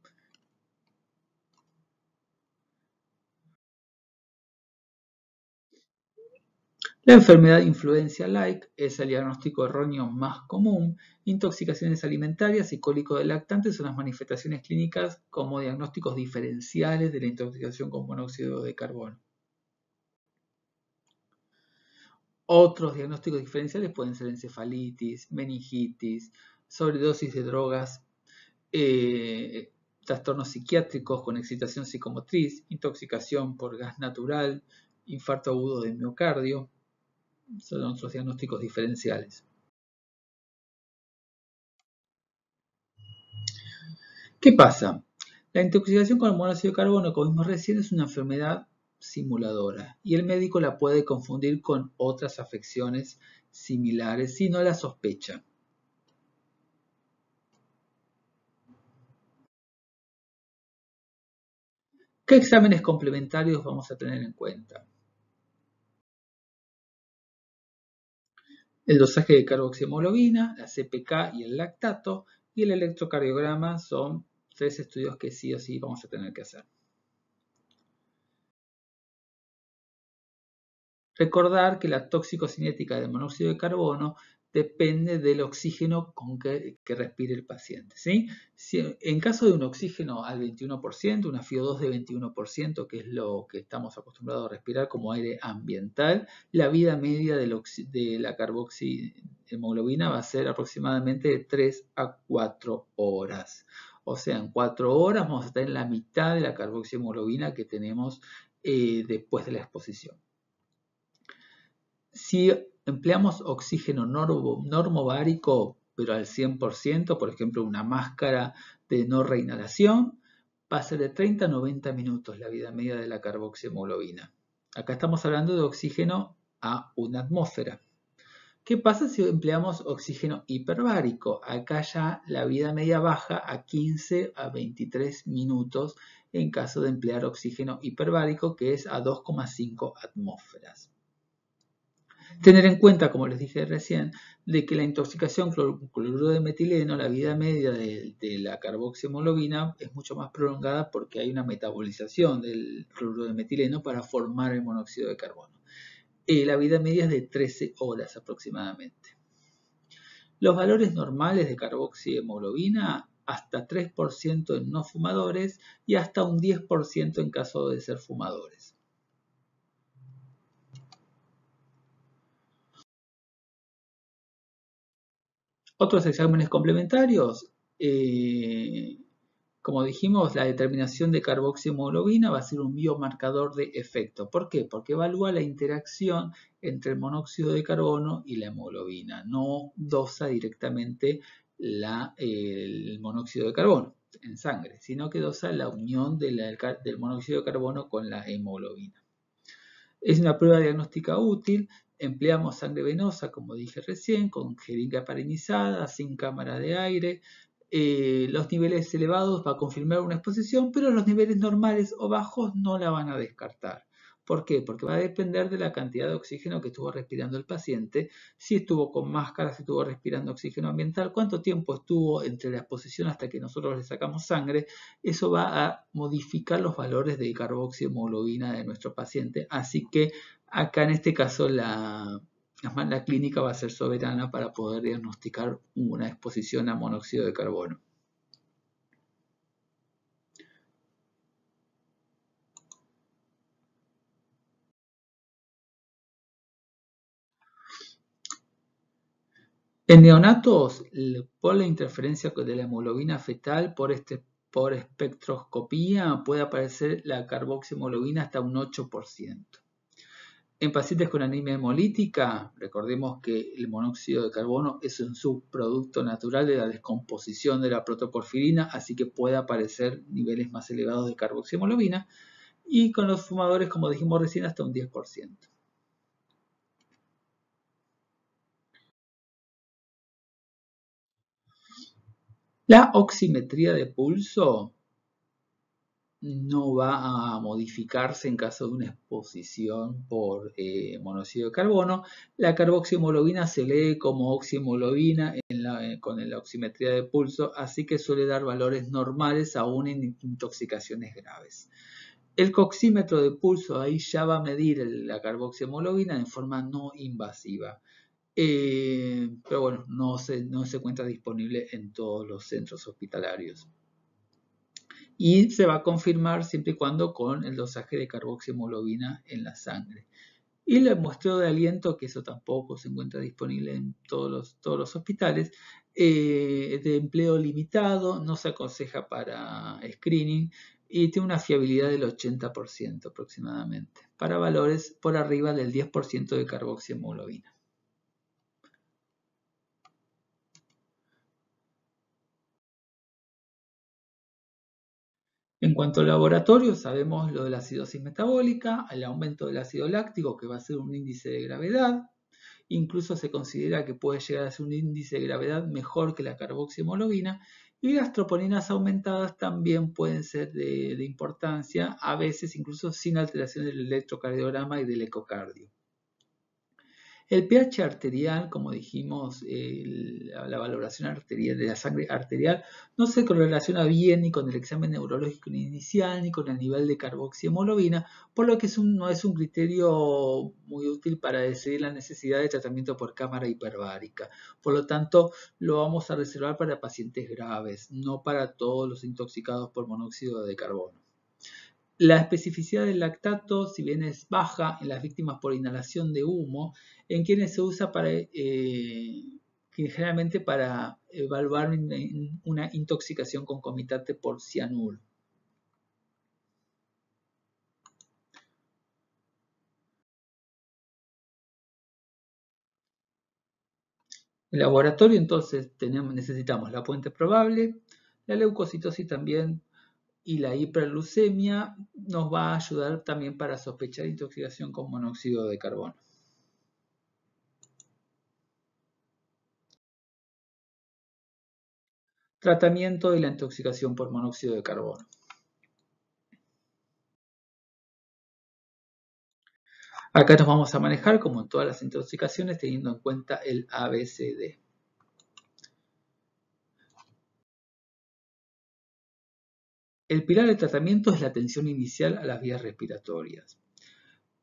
La enfermedad influenza-like es el diagnóstico erróneo más común. Intoxicaciones alimentarias y cólico de lactantes son las manifestaciones clínicas como diagnósticos diferenciales de la intoxicación con monóxido de carbono. Otros diagnósticos diferenciales pueden ser encefalitis, meningitis, sobredosis de drogas, trastornos psiquiátricos con excitación psicomotriz, intoxicación por gas natural, infarto agudo de miocardio. Son otros diagnósticos diferenciales. ¿Qué pasa? La intoxicación con el monóxido de carbono, como vimos recién, es una enfermedad simuladora y el médico la puede confundir con otras afecciones similares si no la sospecha. ¿Qué exámenes complementarios vamos a tener en cuenta? El dosaje de carboxihemoglobina, la CPK y el lactato, y el electrocardiograma son 3 estudios que sí o sí vamos a tener que hacer. Recordar que la toxicocinética del monóxido de carbono depende del oxígeno que respire el paciente. ¿Sí? En caso de un oxígeno al 21%, una FiO2 de 21%, que es lo que estamos acostumbrados a respirar como aire ambiental, la vida media de la carboxihemoglobina va a ser aproximadamente de 3 a 4 horas. O sea, en 4 horas vamos a tener la mitad de la carboxihemoglobina que tenemos después de la exposición. Si empleamos oxígeno normovárico, pero al 100%, por ejemplo, una máscara de no reinhalación, va a ser de 30 a 90 minutos la vida media de la carboxihemoglobina. Acá estamos hablando de oxígeno a una atmósfera. ¿Qué pasa si empleamos oxígeno hiperbárico? Acá ya la vida media baja a 15 a 23 minutos en caso de emplear oxígeno hiperbárico, que es a 2,5 atmósferas. Tener en cuenta, como les dije recién, de que la intoxicación con cloruro de metileno, la vida media de la carboxihemoglobina es mucho más prolongada porque hay una metabolización del cloruro de metileno para formar el monóxido de carbono. La vida media es de 13 horas aproximadamente. Los valores normales de carboxihemoglobina hasta 3% en no fumadores y hasta un 10% en caso de ser fumadores. Otros exámenes complementarios, como dijimos, la determinación de carboxihemoglobina va a ser un biomarcador de efecto. ¿Por qué? Porque evalúa la interacción entre el monóxido de carbono y la hemoglobina. No dosa directamente el monóxido de carbono en sangre, sino que dosa la unión del monóxido de carbono con la hemoglobina. Es una prueba diagnóstica útil. Empleamos sangre venosa, como dije recién, con jeringa parenizada, sin cámara de aire. Los niveles elevados va a confirmar una exposición, pero los niveles normales o bajos no la van a descartar. ¿Por qué? Porque va a depender de la cantidad de oxígeno que estuvo respirando el paciente, si estuvo con máscara, si estuvo respirando oxígeno ambiental, cuánto tiempo estuvo entre la exposición hasta que nosotros le sacamos sangre. Eso va a modificar los valores de carboxihemoglobina de nuestro paciente. Así que acá en este caso la clínica va a ser soberana para poder diagnosticar una exposición a monóxido de carbono. En neonatos, por la interferencia de la hemoglobina fetal por espectroscopía puede aparecer la carboxihemoglobina hasta un 8%. En pacientes con anemia hemolítica, recordemos que el monóxido de carbono es un subproducto natural de la descomposición de la protoporfirina, así que puede aparecer niveles más elevados de carboxihemoglobina, y con los fumadores, como dijimos recién, hasta un 10%. La oximetría de pulso no va a modificarse en caso de una exposición por monóxido de carbono. La carboxihemoglobina se lee como oxihemoglobina con la oximetría de pulso, así que suele dar valores normales aún en intoxicaciones graves. El coxímetro de pulso ahí ya va a medir la carboxihemoglobina de forma no invasiva. Pero bueno, no se encuentra disponible en todos los centros hospitalarios. Y se va a confirmar siempre y cuando con el dosaje de carboxihemoglobina en la sangre. Y el muestreo de aliento, que eso tampoco se encuentra disponible en todos los hospitales, de empleo limitado, no se aconseja para screening y tiene una fiabilidad del 80% aproximadamente, para valores por arriba del 10% de carboxihemoglobina. En cuanto al laboratorio, sabemos lo de la acidosis metabólica, el aumento del ácido láctico, que va a ser un índice de gravedad. Incluso se considera que puede llegar a ser un índice de gravedad mejor que la carboxihemoglobina. Y las troponinas aumentadas también pueden ser de importancia, a veces incluso sin alteración del electrocardiograma y del ecocardio. El pH arterial, como dijimos, la valoración arterial de la sangre arterial no se correlaciona bien ni con el examen neurológico inicial ni con el nivel de carboxihemoglobina, por lo que no es un criterio muy útil para decidir la necesidad de tratamiento por cámara hiperbárica. Por lo tanto, lo vamos a reservar para pacientes graves, no para todos los intoxicados por monóxido de carbono. La especificidad del lactato, si bien es baja en las víctimas por inhalación de humo, en quienes se usa generalmente para evaluar una intoxicación concomitante por cianuro. En el laboratorio entonces necesitamos la puente probable, la leucocitosis también y la hiperglucemia nos va a ayudar también para sospechar intoxicación con monóxido de carbono. Tratamiento de la intoxicación por monóxido de carbono. Acá nos vamos a manejar, como en todas las intoxicaciones, teniendo en cuenta el ABCD. El pilar de tratamiento es la atención inicial a las vías respiratorias.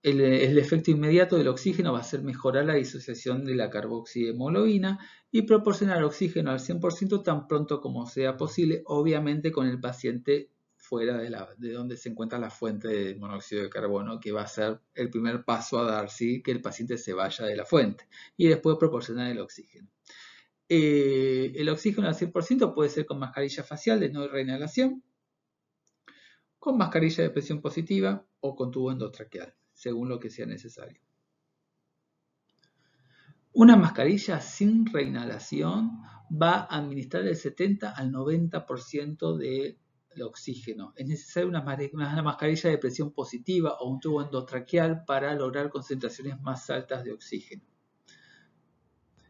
El efecto inmediato del oxígeno va a ser mejorar la disociación de la carboxihemoglobina y proporcionar oxígeno al 100% tan pronto como sea posible, obviamente con el paciente fuera de donde se encuentra la fuente de monóxido de carbono, que va a ser el primer paso a dar, ¿sí? Que el paciente se vaya de la fuente y después proporcionar el oxígeno. El oxígeno al 100% puede ser con mascarilla facial de no reinhalación, con mascarilla de presión positiva o con tubo endotraqueal, según lo que sea necesario. Una mascarilla sin reinhalación va a administrar el 70 al 90% del oxígeno. Es necesaria una mascarilla de presión positiva o un tubo endotraqueal para lograr concentraciones más altas de oxígeno.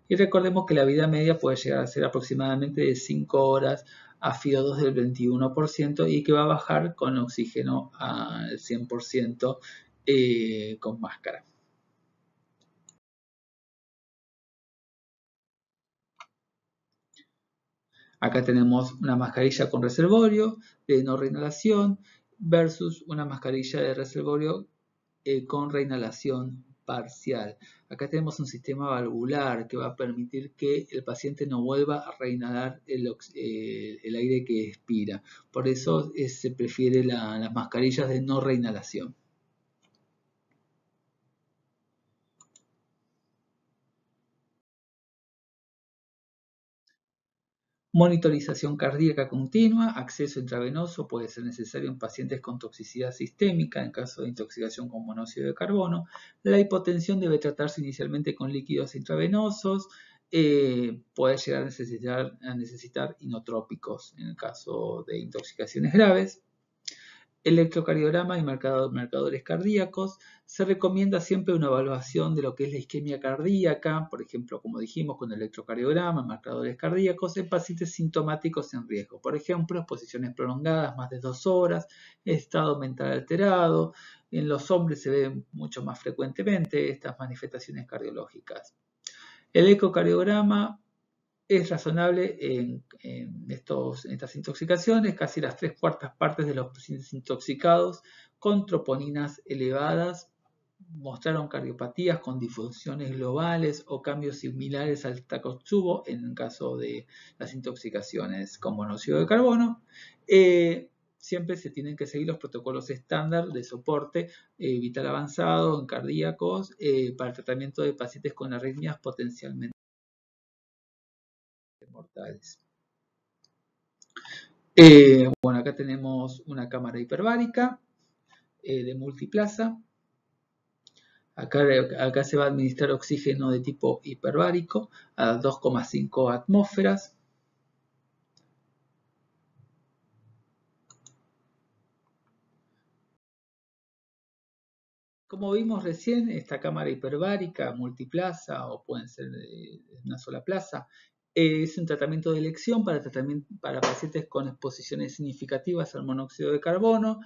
Y recordemos que la vida media puede llegar a ser aproximadamente de 5 horas a FiO2 del 21% y que va a bajar con oxígeno al 100% con máscara. Acá tenemos una mascarilla con reservorio de no reinhalación versus una mascarilla de reservorio con reinhalación parcial. Acá tenemos un sistema valvular que va a permitir que el paciente no vuelva a reinhalar el aire que expira. Por eso se prefiere las mascarillas de no reinhalación. Monitorización cardíaca continua, acceso intravenoso puede ser necesario en pacientes con toxicidad sistémica en caso de intoxicación con monóxido de carbono. La hipotensión debe tratarse inicialmente con líquidos intravenosos, puede llegar a necesitar inotrópicos en el caso de intoxicaciones graves. Electrocardiograma y marcadores cardíacos. Se recomienda siempre una evaluación de lo que es la isquemia cardíaca, por ejemplo, como dijimos, con electrocardiograma, marcadores cardíacos en pacientes sintomáticos en riesgo. Por ejemplo, exposiciones prolongadas, más de 2 horas, estado mental alterado. En los hombres se ven mucho más frecuentemente estas manifestaciones cardiológicas. El ecocardiograma es razonable en estas intoxicaciones. Casi las 3/4 partes de los pacientes intoxicados con troponinas elevadas mostraron cardiopatías con disfunciones globales o cambios similares al Takotsubo en el caso de las intoxicaciones con monóxido de carbono. Siempre se tienen que seguir los protocolos estándar de soporte vital avanzado en cardíacos para el tratamiento de pacientes con arritmias potencialmente mortales. Bueno, acá tenemos una cámara hiperbárica de multiplaza. Acá se va a administrar oxígeno de tipo hiperbárico a 2,5 atmósferas. Como vimos recién, esta cámara hiperbárica multiplaza o pueden ser de una sola plaza, es un tratamiento de elección para pacientes con exposiciones significativas al monóxido de carbono.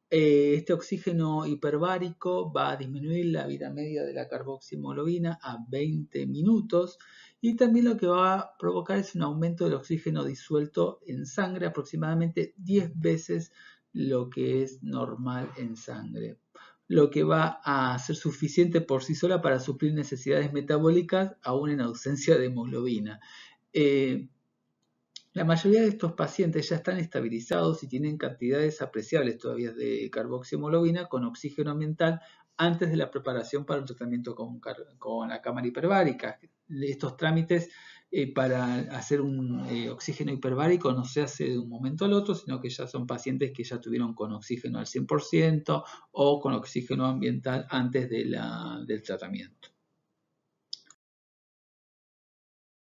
Este oxígeno hiperbárico va a disminuir la vida media de la carboxiemoglobina a 20 minutos y también lo que va a provocar es un aumento del oxígeno disuelto en sangre, aproximadamente 10 veces lo que es normal en sangre, lo que va a ser suficiente por sí sola para suplir necesidades metabólicas aún en ausencia de hemoglobina. La mayoría de estos pacientes ya están estabilizados y tienen cantidades apreciables todavía de carboxiemoglobina con oxígeno ambiental antes de la preparación para un tratamiento con la cámara hiperbárica. Estos trámites para hacer un oxígeno hiperbárico no se hace de un momento al otro, sino que ya son pacientes que ya tuvieron con oxígeno al 100% o con oxígeno ambiental antes del tratamiento.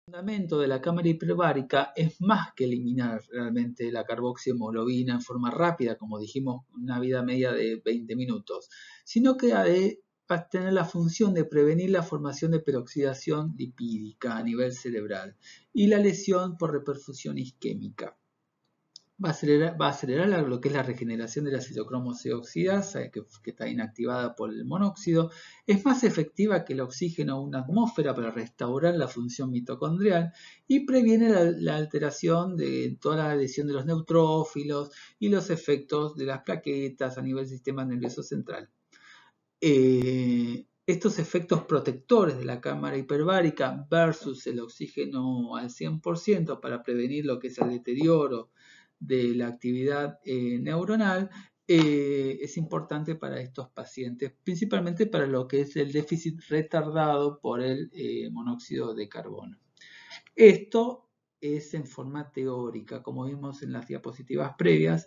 El fundamento de la cámara hiperbárica es más que eliminar realmente la carboxiemoglobina en forma rápida, como dijimos, una vida media de 20 minutos, sino que va a tener la función de prevenir la formación de peroxidación lipídica a nivel cerebral y la lesión por reperfusión isquémica. Va a acelerar lo que es la regeneración de la citocromo C oxidasa, que está inactivada por el monóxido. Es más efectiva que el oxígeno a una atmósfera para restaurar la función mitocondrial y previene la alteración de toda la lesión de los neutrófilos y los efectos de las plaquetas a nivel del sistema nervioso central. Estos efectos protectores de la cámara hiperbárica versus el oxígeno al 100% para prevenir lo que es el deterioro de la actividad neuronal es importante para estos pacientes, principalmente para lo que es el déficit retardado por el monóxido de carbono. Esto es en forma teórica, como vimos en las diapositivas previas,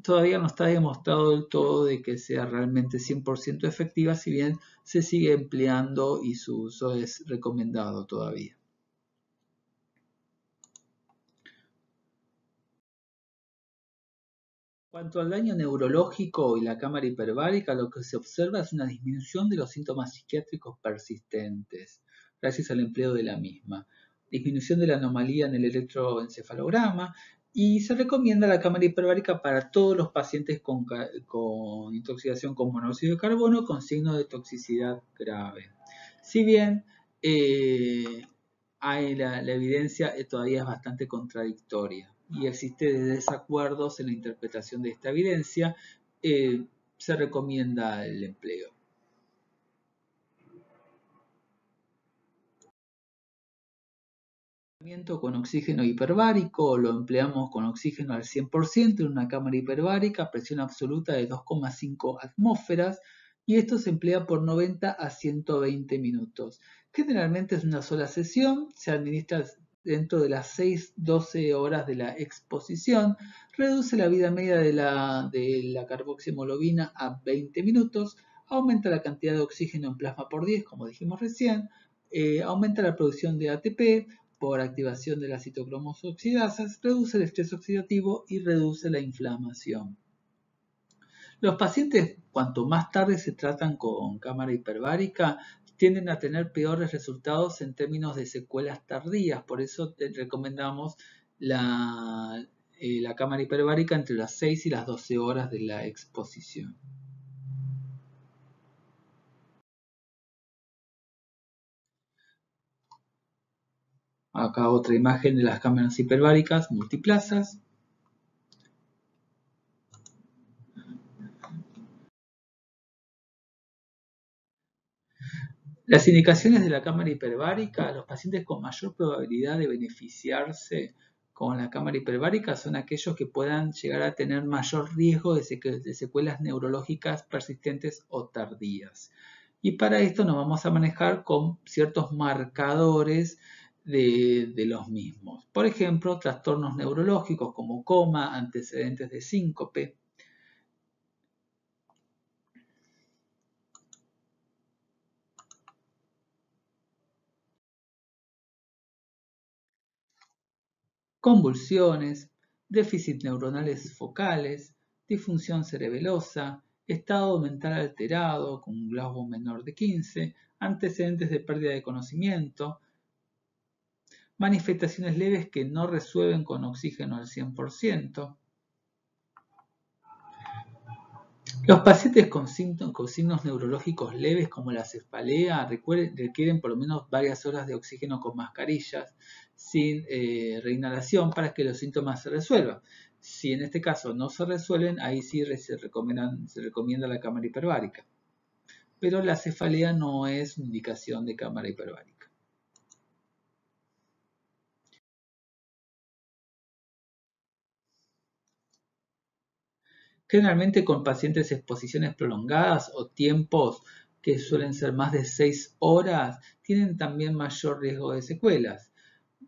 todavía no está demostrado del todo de que sea realmente 100% efectiva, si bien se sigue empleando y su uso es recomendado todavía. En cuanto al daño neurológico y la cámara hiperbárica, lo que se observa es una disminución de los síntomas psiquiátricos persistentes, gracias al empleo de la misma, disminución de la anomalía en el electroencefalograma, y se recomienda la cámara hiperbárica para todos los pacientes con intoxicación con monóxido de carbono con signos de toxicidad grave. Si bien la evidencia todavía es bastante contradictoria y existe desacuerdos en la interpretación de esta evidencia, se recomienda el empleo. Con oxígeno hiperbárico lo empleamos con oxígeno al 100% en una cámara hiperbárica a presión absoluta de 2,5 atmósferas y esto se emplea por 90 a 120 minutos. Generalmente es una sola sesión, se administra dentro de las 6-12 horas de la exposición, reduce la vida media de la carboxiemoglobina a 20 minutos, aumenta la cantidad de oxígeno en plasma por 10, como dijimos recién, aumenta la producción de ATP por activación de las citocromos oxidasas, reduce el estrés oxidativo y reduce la inflamación. Los pacientes, cuanto más tarde se tratan con cámara hiperbárica, tienden a tener peores resultados en términos de secuelas tardías. Por eso te recomendamos la cámara hiperbárica entre las 6 y las 12 horas de la exposición. Acá otra imagen de las cámaras hiperbáricas multiplazas. Las indicaciones de la cámara hiperbárica, los pacientes con mayor probabilidad de beneficiarse con la cámara hiperbárica son aquellos que puedan llegar a tener mayor riesgo de secuelas neurológicas persistentes o tardías. Y para esto nos vamos a manejar con ciertos marcadores de los mismos. Por ejemplo, trastornos neurológicos como coma, antecedentes de síncope. Convulsiones, déficit neuronales focales, disfunción cerebelosa, estado mental alterado con un Glasgow menor de 15, antecedentes de pérdida de conocimiento, manifestaciones leves que no resuelven con oxígeno al 100%. Los pacientes con signos neurológicos leves como la cefalea requieren por lo menos varias horas de oxígeno con mascarillas sin reinhalación para que los síntomas se resuelvan. Si en este caso no se resuelven, ahí sí se recomienda la cámara hiperbárica. Pero la cefalea no es una indicación de cámara hiperbárica. Generalmente con pacientes exposiciones prolongadas o tiempos que suelen ser más de 6 horas, tienen también mayor riesgo de secuelas.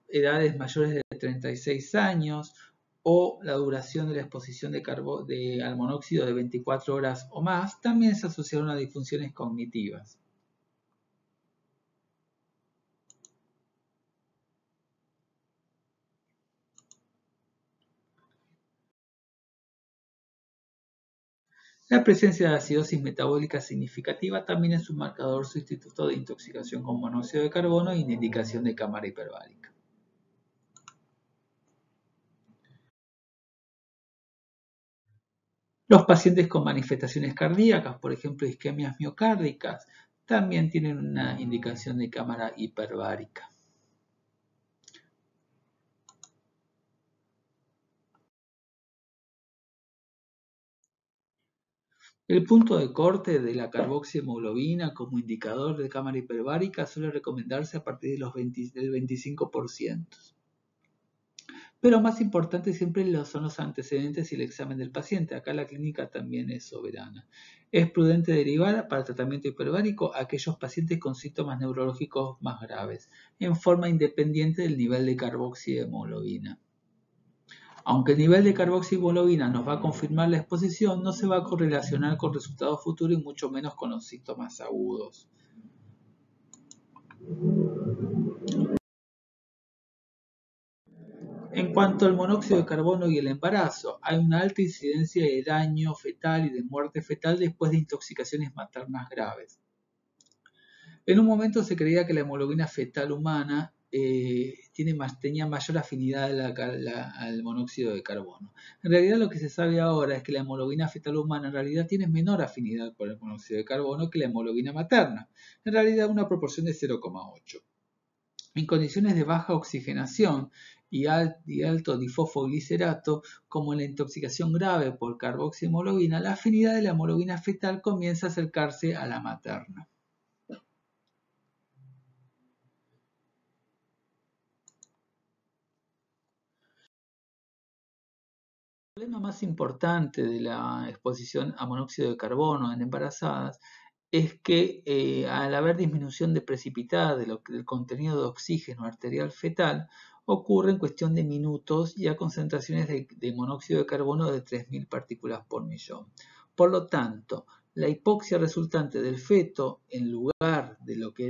Edades mayores de 36 años o la duración de la exposición al monóxido de 24 horas o más también se asociaron a disfunciones cognitivas. La presencia de acidosis metabólica significativa también es un marcador sustituto de intoxicación con monóxido de carbono y una indicación de cámara hiperbárica. Los pacientes con manifestaciones cardíacas, por ejemplo isquemias miocárdicas, también tienen una indicación de cámara hiperbárica. El punto de corte de la carboxihemoglobina como indicador de cámara hiperbárica suele recomendarse a partir del 25%. Pero más importante siempre son los antecedentes y el examen del paciente. Acá la clínica también es soberana. Es prudente derivar para tratamiento hiperbárico a aquellos pacientes con síntomas neurológicos más graves, en forma independiente del nivel de carboxihemoglobina. Aunque el nivel de carboxihemoglobina nos va a confirmar la exposición, no se va a correlacionar con resultados futuros y mucho menos con los síntomas agudos. En cuanto al monóxido de carbono y el embarazo, hay una alta incidencia de daño fetal y de muerte fetal después de intoxicaciones maternas graves. En un momento se creía que la hemoglobina fetal humana tenía mayor afinidad al monóxido de carbono. En realidad lo que se sabe ahora es que la hemoglobina fetal humana en realidad tiene menor afinidad por el monóxido de carbono que la hemoglobina materna, en realidad una proporción de 0,8. En condiciones de baja oxigenación y alto difosfoglicerato, como en la intoxicación grave por carboxihemoglobina, la afinidad de la hemoglobina fetal comienza a acercarse a la materna. El problema más importante de la exposición a monóxido de carbono en embarazadas es que al haber disminución de precipitada del contenido de oxígeno arterial fetal, ocurre en cuestión de minutos y a concentraciones de monóxido de carbono de 3.000 partículas por millón. Por lo tanto, la hipoxia resultante del feto, en lugar de lo que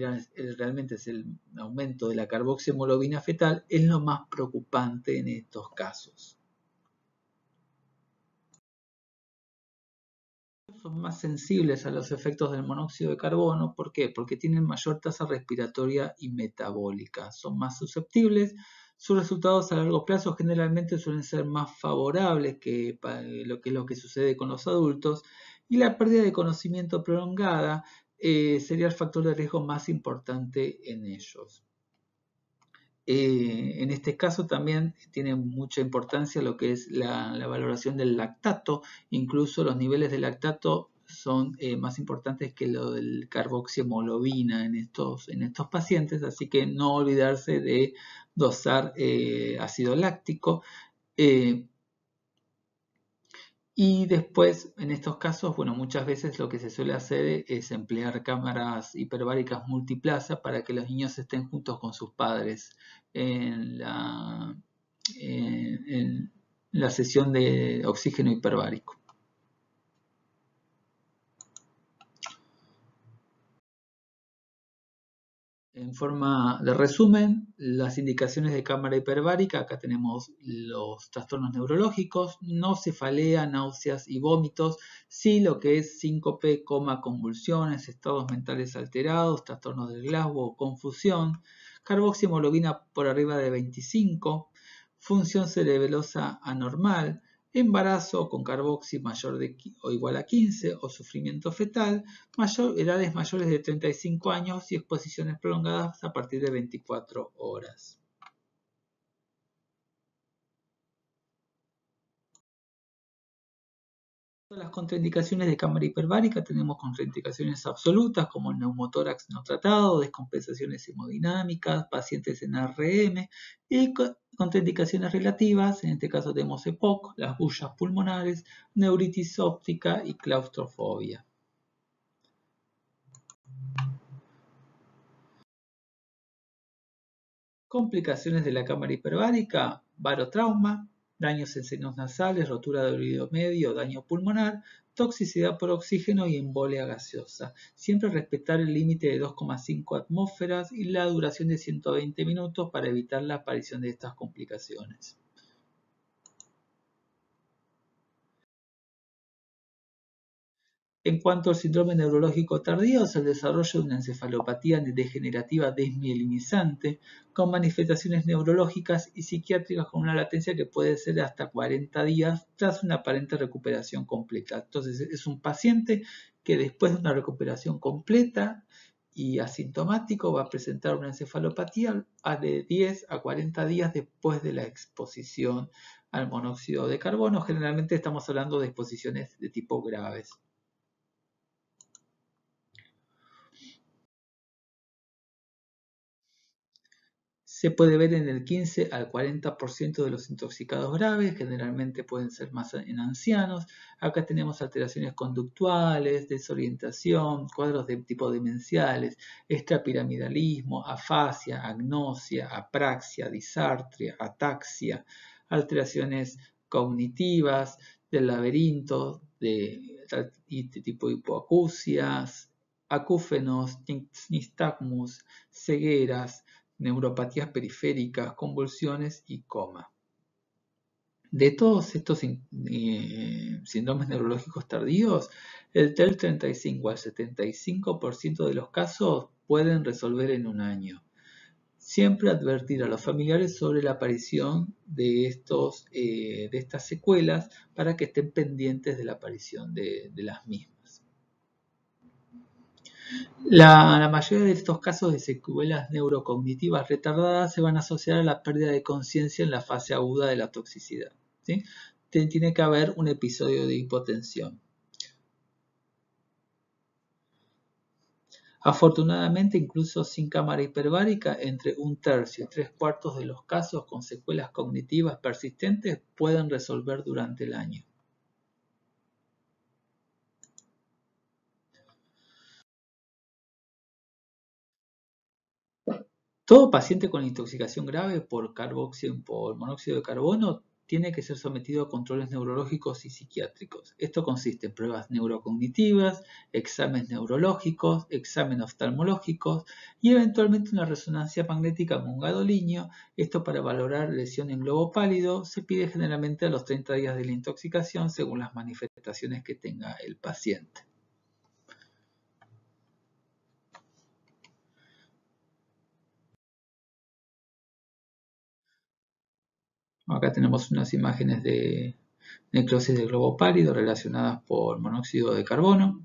realmente es el aumento de la carboxiemoglobina fetal, es lo más preocupante en estos casos. Son más sensibles a los efectos del monóxido de carbono. ¿Por qué? Porque tienen mayor tasa respiratoria y metabólica. Son más susceptibles. Sus resultados a largo plazo generalmente suelen ser más favorables que lo que sucede con los adultos. Y la pérdida de conocimiento prolongada sería el factor de riesgo más importante en ellos. En este caso también tiene mucha importancia lo que es la valoración del lactato. Incluso los niveles de lactato son más importantes que lo del carboxiemoglobina en estos pacientes, así que no olvidarse de dosar ácido láctico. Y después, en estos casos, bueno, muchas veces lo que se suele hacer es emplear cámaras hiperbáricas multiplaza para que los niños estén juntos con sus padres en en la sesión de oxígeno hiperbárico. En forma de resumen, las indicaciones de cámara hiperbárica, acá tenemos los trastornos neurológicos, no cefalea, náuseas y vómitos, sí lo que es síncope, coma, convulsiones, estados mentales alterados, trastornos del Glasgow, confusión, carboxiemoglobina por arriba de 25, función cerebelosa anormal, embarazo con carboxi mayor o igual a 15 o sufrimiento fetal, edades mayores de 35 años y exposiciones prolongadas a partir de 24 horas. Las contraindicaciones de cámara hiperbárica tenemos contraindicaciones absolutas como el neumotórax no tratado, descompensaciones hemodinámicas, pacientes en ARM y contraindicaciones relativas, en este caso tenemos EPOC, las bullas pulmonares, neuritis óptica y claustrofobia. Complicaciones de la cámara hiperbárica, barotrauma, daños en senos nasales, rotura del oído medio, daño pulmonar, toxicidad por oxígeno y embolia gaseosa. Siempre respetar el límite de 2,5 atmósferas y la duración de 120 minutos para evitar la aparición de estas complicaciones. En cuanto al síndrome neurológico tardío, es el desarrollo de una encefalopatía degenerativa desmielinizante con manifestaciones neurológicas y psiquiátricas con una latencia que puede ser de hasta 40 días tras una aparente recuperación completa. Entonces, es un paciente que después de una recuperación completa y asintomático va a presentar una encefalopatía de 10 a 40 días después de la exposición al monóxido de carbono. Generalmente estamos hablando de exposiciones de tipo graves. Se puede ver en el 15 al 40% de los intoxicados graves, generalmente pueden ser más en ancianos. Acá tenemos alteraciones conductuales, desorientación, cuadros de tipo demenciales, extrapiramidalismo, afasia, agnosia, apraxia, disartria, ataxia, alteraciones cognitivas del laberinto de tipo hipoacusias, acúfenos, nistagmus, cegueras, neuropatías periféricas, convulsiones y coma. De todos estos síndromes neurológicos tardíos, del 35 al 75% de los casos pueden resolver en un año. Siempre advertir a los familiares sobre la aparición de estas secuelas para que estén pendientes de la aparición de las mismas. La mayoría de estos casos de secuelas neurocognitivas retardadas se van a asociar a la pérdida de conciencia en la fase aguda de la toxicidad. ¿Sí? Tiene que haber un episodio de hipotensión. Afortunadamente, incluso sin cámara hiperbárica, entre 1/3 y 3/4 de los casos con secuelas cognitivas persistentes pueden resolver durante el año. Todo paciente con intoxicación grave por monóxido de carbono tiene que ser sometido a controles neurológicos y psiquiátricos. Esto consiste en pruebas neurocognitivas, exámenes neurológicos, exámenes oftalmológicos y eventualmente una resonancia magnética con gadolínio. Esto para valorar lesión en globo pálido se pide generalmente a los 30 días de la intoxicación según las manifestaciones que tenga el paciente. Acá tenemos unas imágenes de necrosis del globo pálido relacionadas por monóxido de carbono.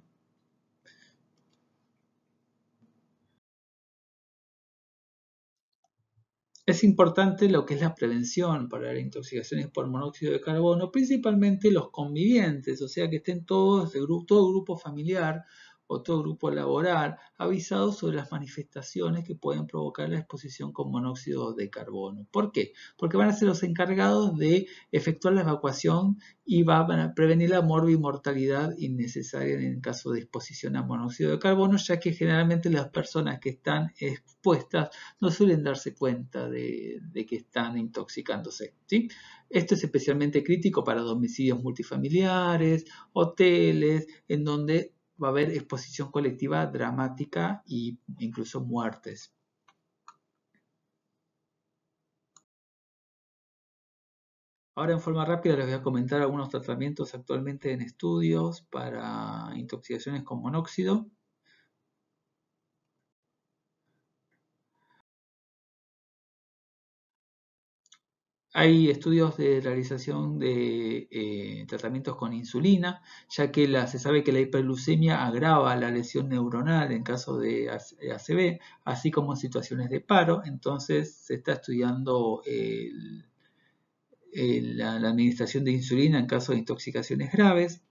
Es importante lo que es la prevención para las intoxicaciones por monóxido de carbono, principalmente los convivientes, o sea que estén todos, todo grupo familiar o todo grupo laboral, avisados sobre las manifestaciones que pueden provocar la exposición con monóxido de carbono. ¿Por qué? Porque van a ser los encargados de efectuar la evacuación y van a prevenir la morbimortalidad innecesaria en caso de exposición a monóxido de carbono, ya que generalmente las personas que están expuestas no suelen darse cuenta de que están intoxicándose, ¿sí? Esto es especialmente crítico para domicilios multifamiliares, hoteles, en donde va a haber exposición colectiva dramática e incluso muertes. Ahora en forma rápida les voy a comentar algunos tratamientos actualmente en estudios para intoxicaciones con monóxido. Hay estudios de realización de tratamientos con insulina, ya que se sabe que la hiperglucemia agrava la lesión neuronal en caso de ACV, así como en situaciones de paro. Entonces se está estudiando la administración de insulina en caso de intoxicaciones graves.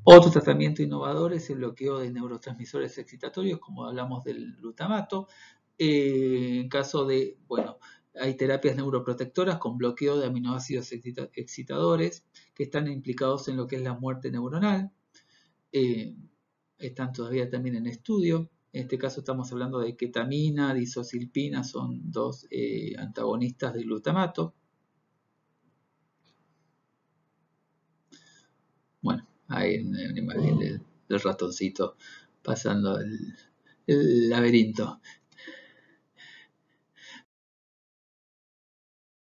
Otro tratamiento innovador es el bloqueo de neurotransmisores excitatorios, como hablamos del glutamato. En caso de, bueno, hay terapias neuroprotectoras con bloqueo de aminoácidos excitadores que están implicados en lo que es la muerte neuronal. Están todavía también en estudio. En este caso estamos hablando de ketamina, disosilpina, son dos antagonistas del glutamato. Bueno, ahí en la imagen del ratoncito pasando el laberinto.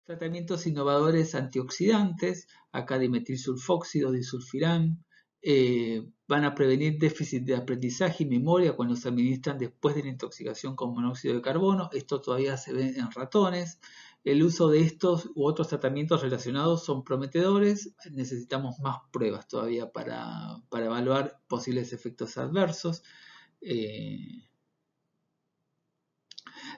Tratamientos innovadores antioxidantes, acá dimetilsulfóxido, disulfiram, van a prevenir déficit de aprendizaje y memoria cuando se administran después de la intoxicación con monóxido de carbono. Esto todavía se ve en ratones. El uso de estos u otros tratamientos relacionados son prometedores. Necesitamos más pruebas todavía para evaluar posibles efectos adversos.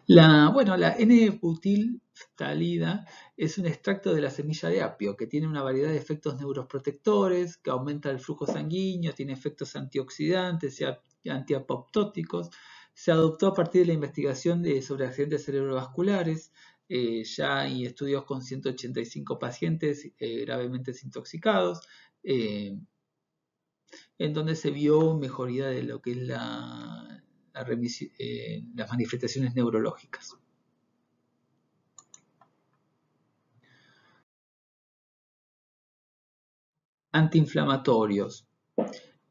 La N-butilftalida es un extracto de la semilla de apio que tiene una variedad de efectos neuroprotectores, que aumenta el flujo sanguíneo, tiene efectos antioxidantes y antiapoptóticos. Se adoptó a partir de la investigación sobre accidentes cerebrovasculares. Ya hay estudios con 185 pacientes gravemente intoxicados, en donde se vio mejoría de lo que es las manifestaciones neurológicas. Antiinflamatorios.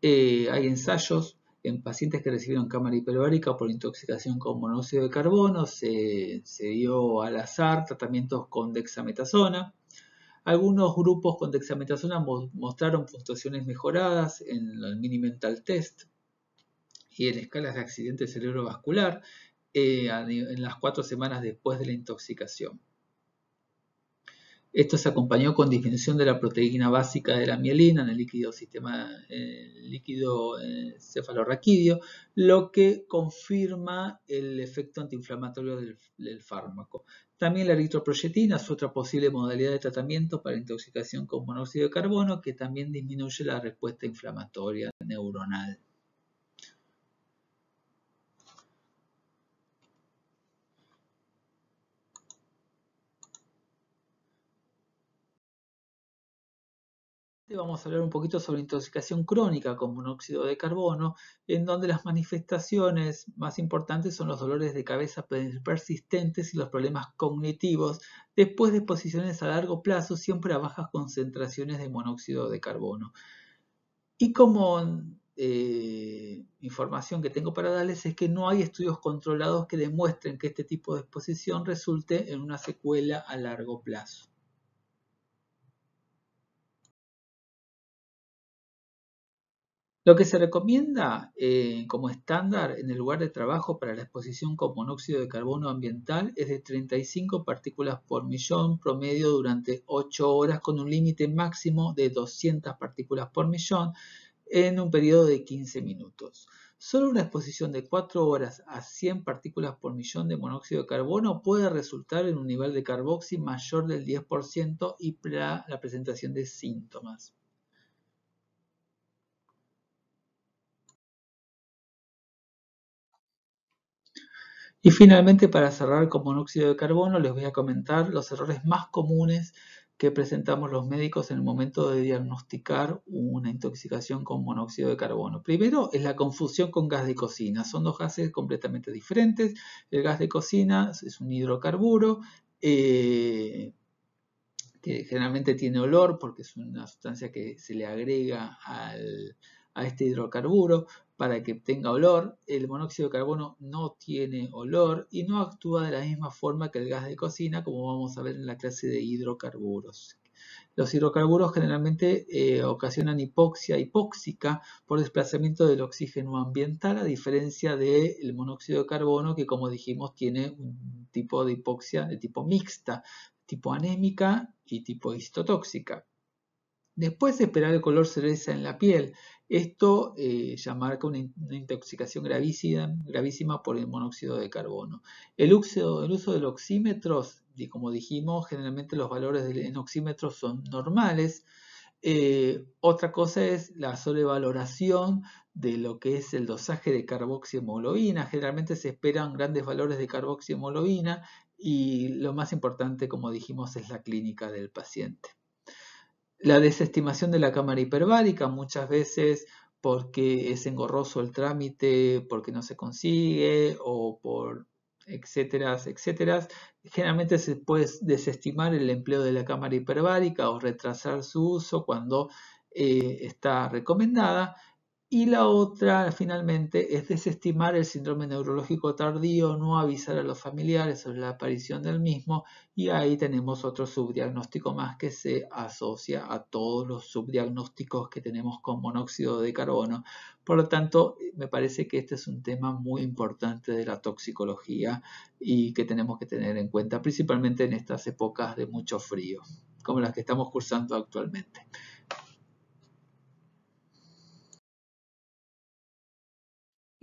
Hay ensayos en pacientes que recibieron cámara hiperbárica por intoxicación con monóxido de carbono. Se dio al azar tratamientos con dexametasona. Algunos grupos con dexametasona mostraron puntuaciones mejoradas en el Mini Mental Test y en escalas de accidente cerebrovascular en las 4 semanas después de la intoxicación. Esto se acompañó con disminución de la proteína básica de la mielina en el líquido cefalorraquídeo, lo que confirma el efecto antiinflamatorio del fármaco. También la eritroproyetina es otra posible modalidad de tratamiento para intoxicación con monóxido de carbono que también disminuye la respuesta inflamatoria neuronal. Vamos a hablar un poquito sobre intoxicación crónica con monóxido de carbono, en donde las manifestaciones más importantes son los dolores de cabeza persistentes y los problemas cognitivos después de exposiciones a largo plazo, siempre a bajas concentraciones de monóxido de carbono. Y como información que tengo para darles es que no hay estudios controlados que demuestren que este tipo de exposición resulte en una secuela a largo plazo. Lo que se recomienda como estándar en el lugar de trabajo para la exposición con monóxido de carbono ambiental es de 35 partículas por millón promedio durante 8 horas con un límite máximo de 200 partículas por millón en un periodo de 15 minutos. Solo una exposición de 4 horas a 100 partículas por millón de monóxido de carbono puede resultar en un nivel de carboxi mayor del 10% y la presentación de síntomas. Y finalmente, para cerrar con monóxido de carbono, les voy a comentar los errores más comunes que presentamos los médicos en el momento de diagnosticar una intoxicación con monóxido de carbono. Primero es la confusión con gas de cocina. Son dos gases completamente diferentes. El gas de cocina es un hidrocarburo que generalmente tiene olor porque es una sustancia que se le agrega a este hidrocarburo para que tenga olor. El monóxido de carbono no tiene olor y no actúa de la misma forma que el gas de cocina, como vamos a ver en la clase de hidrocarburos. Los hidrocarburos generalmente ocasionan hipoxia hipóxica por desplazamiento del oxígeno ambiental, a diferencia del monóxido de carbono, que como dijimos tiene un tipo de hipoxia de tipo mixta, tipo anémica y tipo histotóxica. Después de esperar el color cereza en la piel. Esto ya marca una intoxicación gravísima por el monóxido de carbono. El uso del oxímetro, como dijimos, generalmente los valores en oxímetros son normales. Otra cosa es la sobrevaloración de lo que es el dosaje de carboxihemoglobina. Generalmente se esperan grandes valores de carboxihemoglobina y lo más importante, como dijimos, es la clínica del paciente. La desestimación de la cámara hiperbárica, muchas veces porque es engorroso el trámite, porque no se consigue o por etcétera, etcétera. Generalmente se puede desestimar el empleo de la cámara hiperbárica o retrasar su uso cuando está recomendada. Y la otra, finalmente, es desestimar el síndrome neurológico tardío, no avisar a los familiares sobre la aparición del mismo, y ahí tenemos otro subdiagnóstico más que se asocia a todos los subdiagnósticos que tenemos con monóxido de carbono. Por lo tanto, me parece que este es un tema muy importante de la toxicología y que tenemos que tener en cuenta, principalmente en estas épocas de mucho frío, como las que estamos cursando actualmente.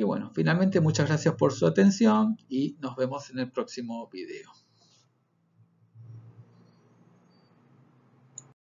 Y bueno, finalmente muchas gracias por su atención y nos vemos en el próximo video.